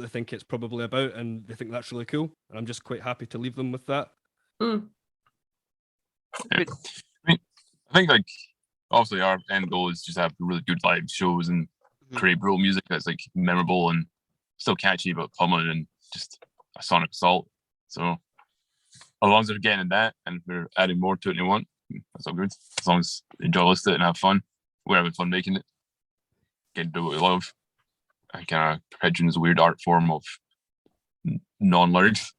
they think it's probably about, and they think that's really cool. And I'm just quite happy to leave them with that. Mm. Yeah. I think like obviously our end goal is just to have really good live shows and create brutal music that's like memorable and still catchy but common and just a sonic assault. So as long as they're getting that and if we're adding more to it than you want, that's all good. As long as they enjoy listening and have fun. We're having fun making it. Get to do what we love. And kind of perpetuating this weird art form of non-lyrics.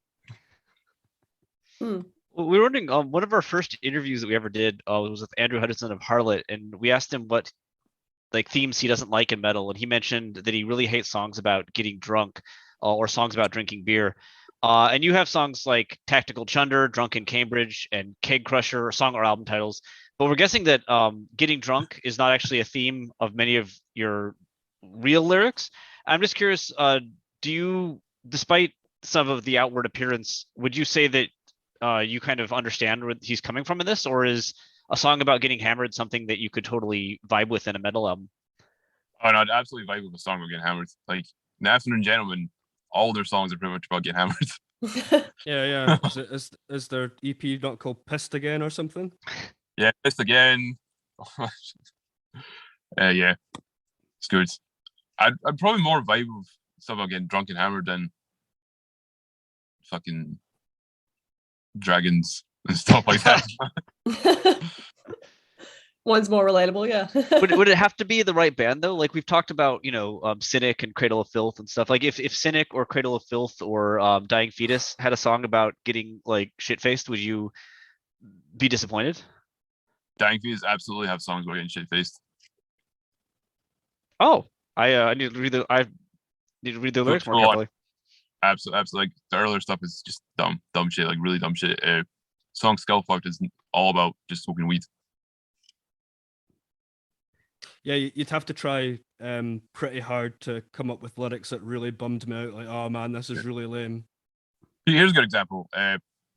Well, we were wondering, one of our first interviews that we ever did was with Andrew Hudson of Harlot, and we asked him what like themes he doesn't like in metal, and he mentioned that he really hates songs about getting drunk or songs about drinking beer. And you have songs like Tactical Chunder, Drunk in Cambridge, and Keg Crusher, song or album titles. But we're guessing that getting drunk is not actually a theme of many of your real lyrics. I'm just curious, do you, despite some of the outward appearance, would you say that you kind of understand where he's coming from in this, or is a song about getting hammered something that you could totally vibe with in a metal album? Oh no, I'd absolutely vibe with a song about getting hammered. Like in Afternoon Gentlemen, all their songs are pretty much about getting hammered. Yeah. Is their EP not called Pissed Again or something? Yeah, Pissed Again. Yeah, it's good. I'd probably more vibe with stuff about getting drunk and hammered than fucking dragons and stuff like that. One's more relatable, yeah. would it have to be the right band though? Like we've talked about, Cynic and Cradle of Filth and stuff. Like if Cynic or Cradle of Filth or Dying Fetus had a song about getting like shit faced, would you be disappointed? Dying Fetus absolutely have songs about getting shit faced. Oh, I need to read the lyrics more carefully. Absolutely. Like the earlier stuff is just dumb shit, like really dumb shit. Song Skullfucked is all about just smoking weed. Yeah, you'd have to try pretty hard to come up with lyrics that really bummed me out. Like, oh man, this is really lame. Here's a good example.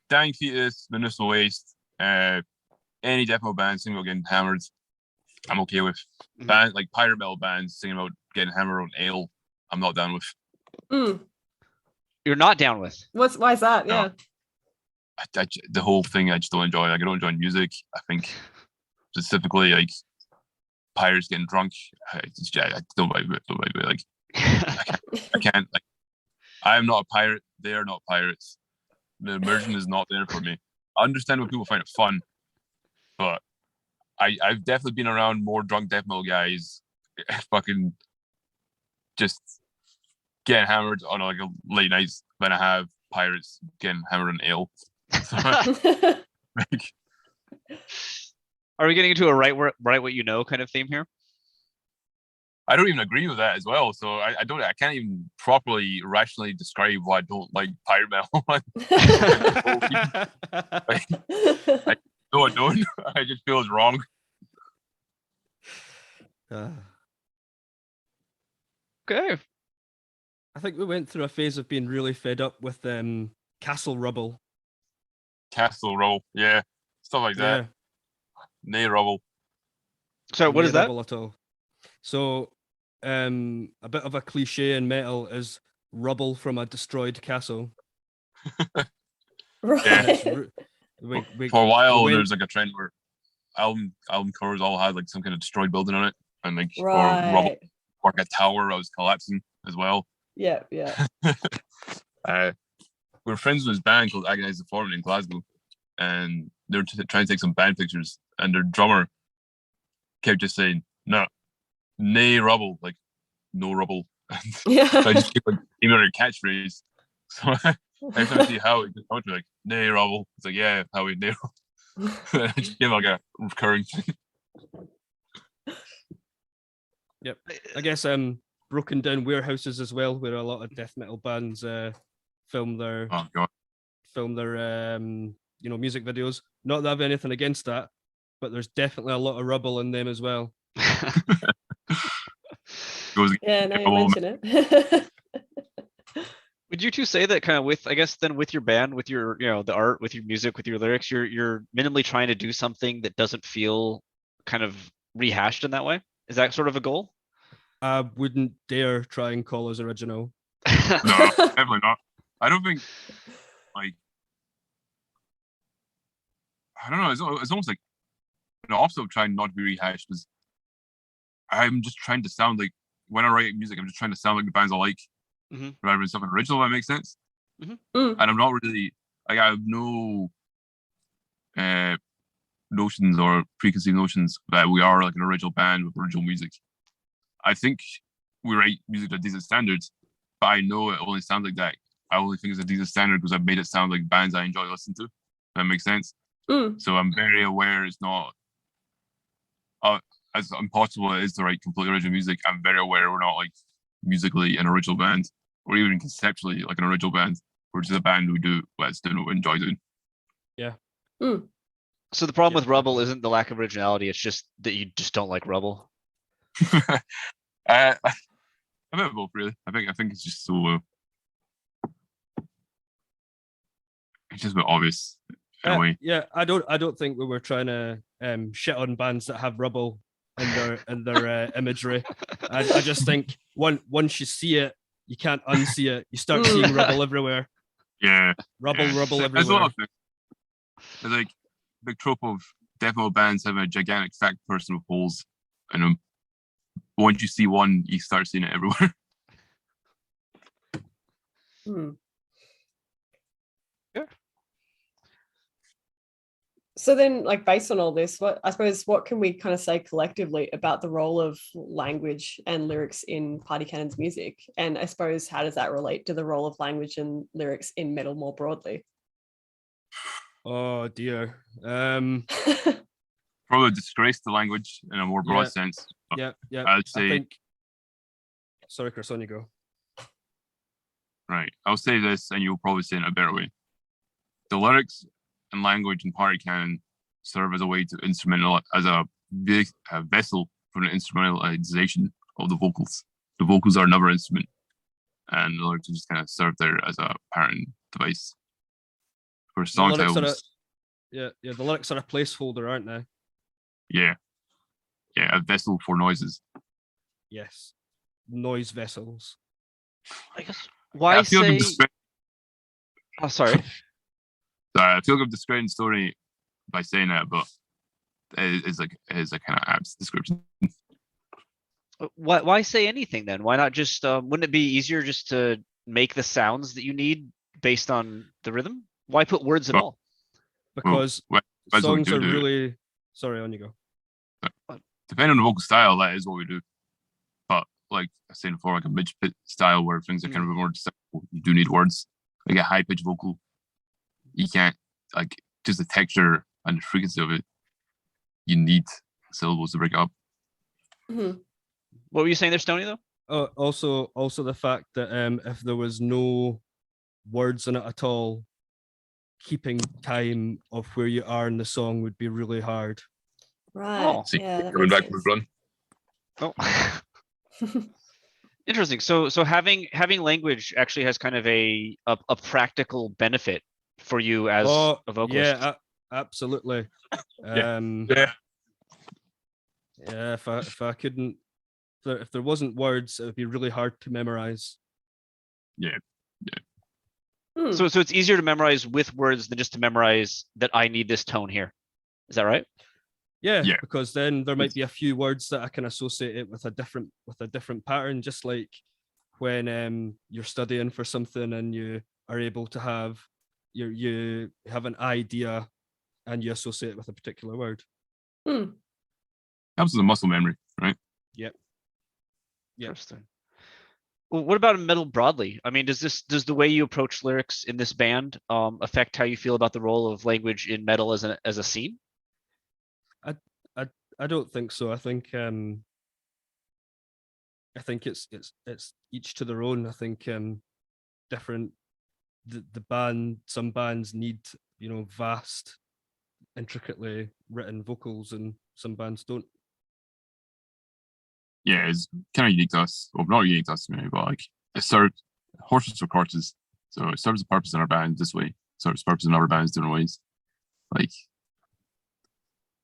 Dying Fetus, Municipal Waste, any death metal band singing about getting hammered, I'm okay with. Band like pirate metal bands singing about getting hammered on ale, I'm not down with. You're not down with? Why is that? Yeah. No. The whole thing I just don't enjoy. Like I don't enjoy music. I think specifically like pirates getting drunk. I don't vibe with it. Like I can't. Like I am not a pirate. They are not pirates. The immersion is not there for me. I understand when people find it fun, but I've definitely been around more drunk death metal guys, fucking just getting hammered on like a late nights than I have pirates getting hammered on ale. So, like, are we getting into a right what you know kind of theme here? I don't even agree with that as well. So I can't even properly rationally describe why I don't like pirate metal. I don't. I just feel it's wrong. Okay. I think we went through a phase of being really fed up with Castle Rubble. Castle Rubble, yeah. Stuff like that. Yeah. Nay Rubble. So what is that? Rubble at all. So a bit of a cliche in metal is rubble from a destroyed castle. Right. For a while, there's like a trend where album covers all had like some kind of destroyed building on it, and like or rubble, or like a tower that was collapsing as well. Yeah. We're friends with this band called Agonized Deformity in Glasgow, and they were trying to take some band pictures, and their drummer kept just saying, "No, nay rubble," like no rubble. Yeah. So I just keep like emailing her catchphrase. So every time I see Howie, just come to me like, "Nay rubble." It's like, "Yeah, Howie, nay rubble." I just give like a recurring thing. Yep. I guess broken down warehouses as well, where a lot of death metal bands film their music videos. Not that I have anything against that, but there's definitely a lot of rubble in them as well. Yeah, now you mention it. Would you two say that kind of with your band, with your the art, with your music, with your lyrics, you're minimally trying to do something that doesn't feel kind of rehashed in that way? Is that sort of a goal? I wouldn't dare try and call us original. No, definitely not. I don't think, like, I don't know. It's almost like the opposite of trying not to be rehashed. Is I'm just trying to sound like, when I write music, I'm just trying to sound like the bands I like, rather than something original. If that makes sense. And I'm not really, like, I have no notions or preconceived notions that we are like an original band with original music. I think we write music to decent standards, but I know it only sounds like that. I only think it's a decent standard because I've made it sound like bands I enjoy listening to. If that makes sense. So I'm very aware it's not as impossible it is to write completely original music. I'm very aware we're not like musically an original band, or even conceptually like an original band. We're just a band we do let's do what we enjoy doing. Yeah. So the problem with Rubble isn't the lack of originality; it's just that you just don't like Rubble. A bit of both, really. I think it's just so. It's just a bit obvious in a way. Yeah, I don't think we were trying to shit on bands that have Rubble in their imagery. I just think once you see it, you can't unsee it. You start seeing Rubble everywhere. Yeah, Rubble everywhere. There's a lot of things. There's like big trope of death metal bands having a gigantic fat person with holes, and once you see one, you start seeing it everywhere. Yeah. So then, like, based on all this, what can we kind of say collectively about the role of language and lyrics in Party Cannon's music? And I suppose, how does that relate to the role of language and lyrics in metal more broadly? Oh dear. Probably disgrace the language in a more broad sense. Yeah. I'd say. Sorry, Chris, on you go. Right. I'll say this, and you'll probably say it in a better way. The lyrics and language in Party Cannon serve as a way to as a vessel for the instrumentalization of the vocals. The vocals are another instrument, and the lyrics just kind of serve there as a pattern device for song titles. The lyrics are a placeholder, aren't they? Yeah, a vessel for noises. Yes, noise vessels. I guess why say? Oh, sorry. I feel like I'm describing Stony by saying that, but it is a kind of apt description. Why say anything then? Why not just? Wouldn't it be easier just to make the sounds that you need based on the rhythm? Why put words at all? Because songs are really. Sorry, on you go. Depending on the vocal style, that is what we do. But like I said before, like a mid-pitch style where things are kind of more simple, you do need words. Like a high-pitched vocal, you can't, like, just the texture and the frequency of it, you need syllables to break up. What were you saying there, Stony, though? Also the fact that if there was no words in it at all, keeping time of where you are in the song would be really hard. Right. See, yeah. coming back from the run. Oh. Interesting. So having language actually has kind of a practical benefit for you as a vocalist. Yeah, absolutely. Yeah. If I couldn't, if there wasn't words, it would be really hard to memorize. Yeah. So it's easier to memorize with words than just to memorize that I need this tone here. Is that right? Yeah, because then there might be a few words that I can associate it with a different pattern, just like when you're studying for something and you are able to have you have an idea and you associate it with a particular word. Helps with the muscle memory, right? Yep. Interesting. Well, what about metal broadly? I mean, does the way you approach lyrics in this band affect how you feel about the role of language in metal as a scene? I don't think so. I think it's each to their own. I think different the band, some bands need, vast, intricately written vocals, and some bands don't. Yeah, it's kind of unique to us. Well, not unique to us, maybe, but like it serves horses for courses. So it serves a purpose in our band this way. It serves a purpose in other bands different ways. Like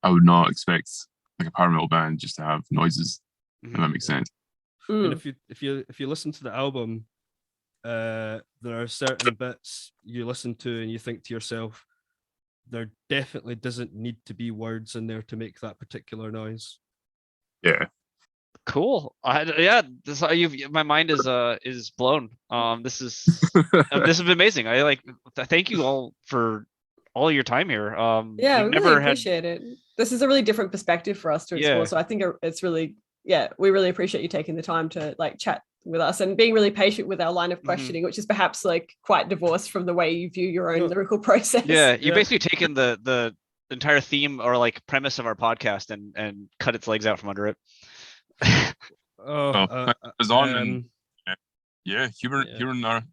I would not expect like a power metal band just to have noises, if that makes sense. And if you listen to the album, there are certain bits you listen to and you think to yourself, there definitely doesn't need to be words in there to make that particular noise. Yeah. Cool. My mind is blown. This has been amazing. Thank you all for all your time here. Yeah, we really appreciate it. This is a really different perspective for us to explore. Yeah. So I think it's really, we really appreciate you taking the time to like chat with us and being really patient with our line of questioning, which is perhaps like quite divorced from the way you view your own lyrical process. Yeah, you've basically taken the entire theme or like premise of our podcast and cut its legs out from under it. Humor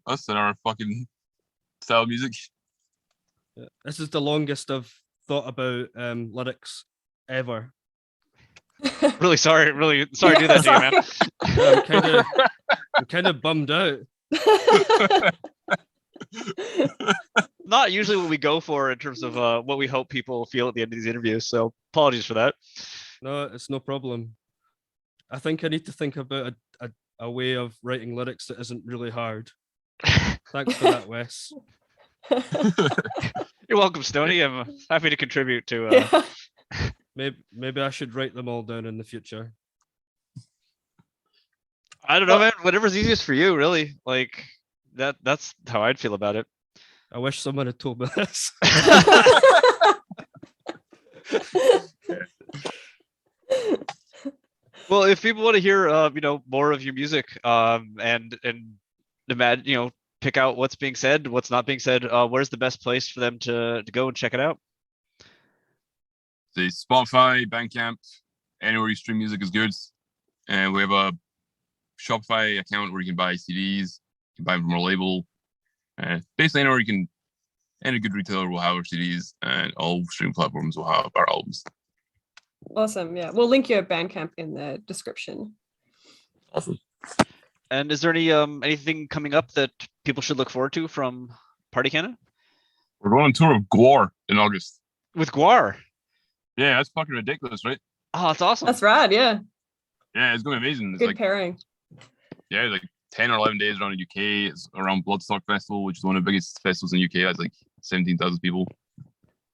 us and our fucking style of music. This is the longest I've thought about lyrics ever. Really sorry to do that to you, man. I'm kind of bummed out. Not usually what we go for in terms of what we hope people feel at the end of these interviews. So apologies for that. No, it's no problem. I think I need to think about a way of writing lyrics that isn't really hard. Thanks for that, Wes. You're welcome, Stony. I'm happy to contribute to. Maybe I should write them all down in the future. I don't know, man. Whatever's easiest for you, really. Like that's how I'd feel about it. I wish someone had told me this. Well, if people want to hear, more of your music, and imagine, pick out what's being said, what's not being said, where's the best place for them to go and check it out? The Spotify, Bandcamp, anywhere you stream music is good. And we have a Shopify account where you can buy CDs, you can buy them from our label. Basically anywhere any good retailer will have our CDs, and all streaming platforms will have our albums. Awesome. Yeah, we'll link your Bandcamp in the description. Awesome. And is there anything coming up that people should look forward to from Party Canada? We're going on tour with Gore in August. With Gore? Yeah, that's fucking ridiculous, right? Oh, that's awesome. That's rad, yeah. Yeah, it's going to be amazing. It's good pairing. Yeah, like 10 or 11 days around the UK. It's around Bloodstock Festival, which is one of the biggest festivals in the UK. That's like 17,000 people.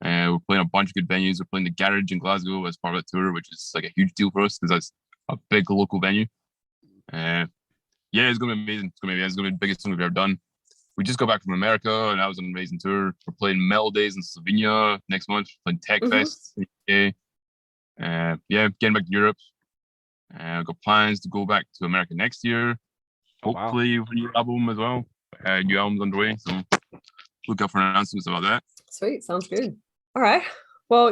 We're playing a bunch of good venues. We're playing the Garage in Glasgow as part of that tour, which is like a huge deal for us because that's a big local venue. It's going to be amazing. It's going to be the biggest thing we've ever done. We just got back from America, and that was an amazing tour. We're playing Metal Days in Slovenia next month. We're playing Tech Fest in the UK. Getting back to Europe. I've got plans to go back to America next year. Hopefully with a new album as well. New album's underway, so look out for announcements about that. Sweet, sounds good. All right. Well,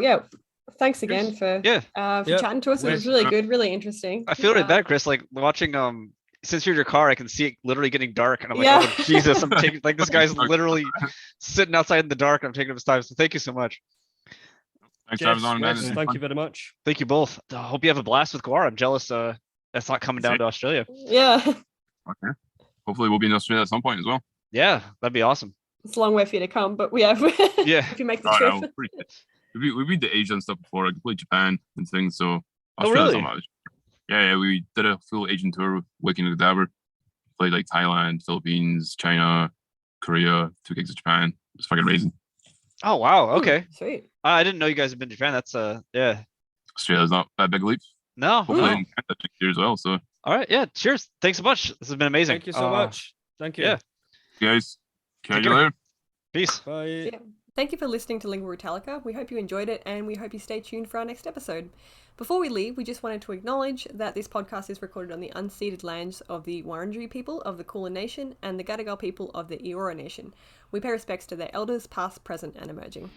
thanks again for chatting to us. It was really good, really interesting. I feel really bad, Chris. Like watching since you're in your car, I can see it literally getting dark, and I'm like, oh Jesus, I'm taking like this guy's literally sitting outside in the dark, and I'm taking up his time. So thank you so much. Thanks for having on, Yes, thank you very much. Thank you both. I hope you have a blast with Gore. I'm jealous that's not coming down to Australia. Yeah. Okay. Hopefully we'll be in Australia at some point as well. Yeah, that'd be awesome. It's a long way for you to come, but if you make the trip. No, we've been to Asia and stuff before. I played Japan and things, so Australia's really? Yeah, we did a full Asian tour with Waking the Cadaver. Played like Thailand, Philippines, China, Korea, 2 gigs of Japan. It's fucking amazing. Oh wow, okay. Sweet. I didn't know you guys had been to Japan. That's Australia's not that big a leap. No. Hopefully in Canada next year as well. So all right, yeah. Cheers. Thanks so much. This has been amazing. Thank you so much. Thank you. Yeah. Guys, catch you later. Peace. Bye. Yeah. Thank you for listening to Lingua Italica. We hope you enjoyed it, and we hope you stay tuned for our next episode. Before we leave, we just wanted to acknowledge that this podcast is recorded on the unceded lands of the Wurundjeri people of the Kulin Nation and the Gadigal people of the Eora Nation. We pay respects to their elders, past, present, and emerging.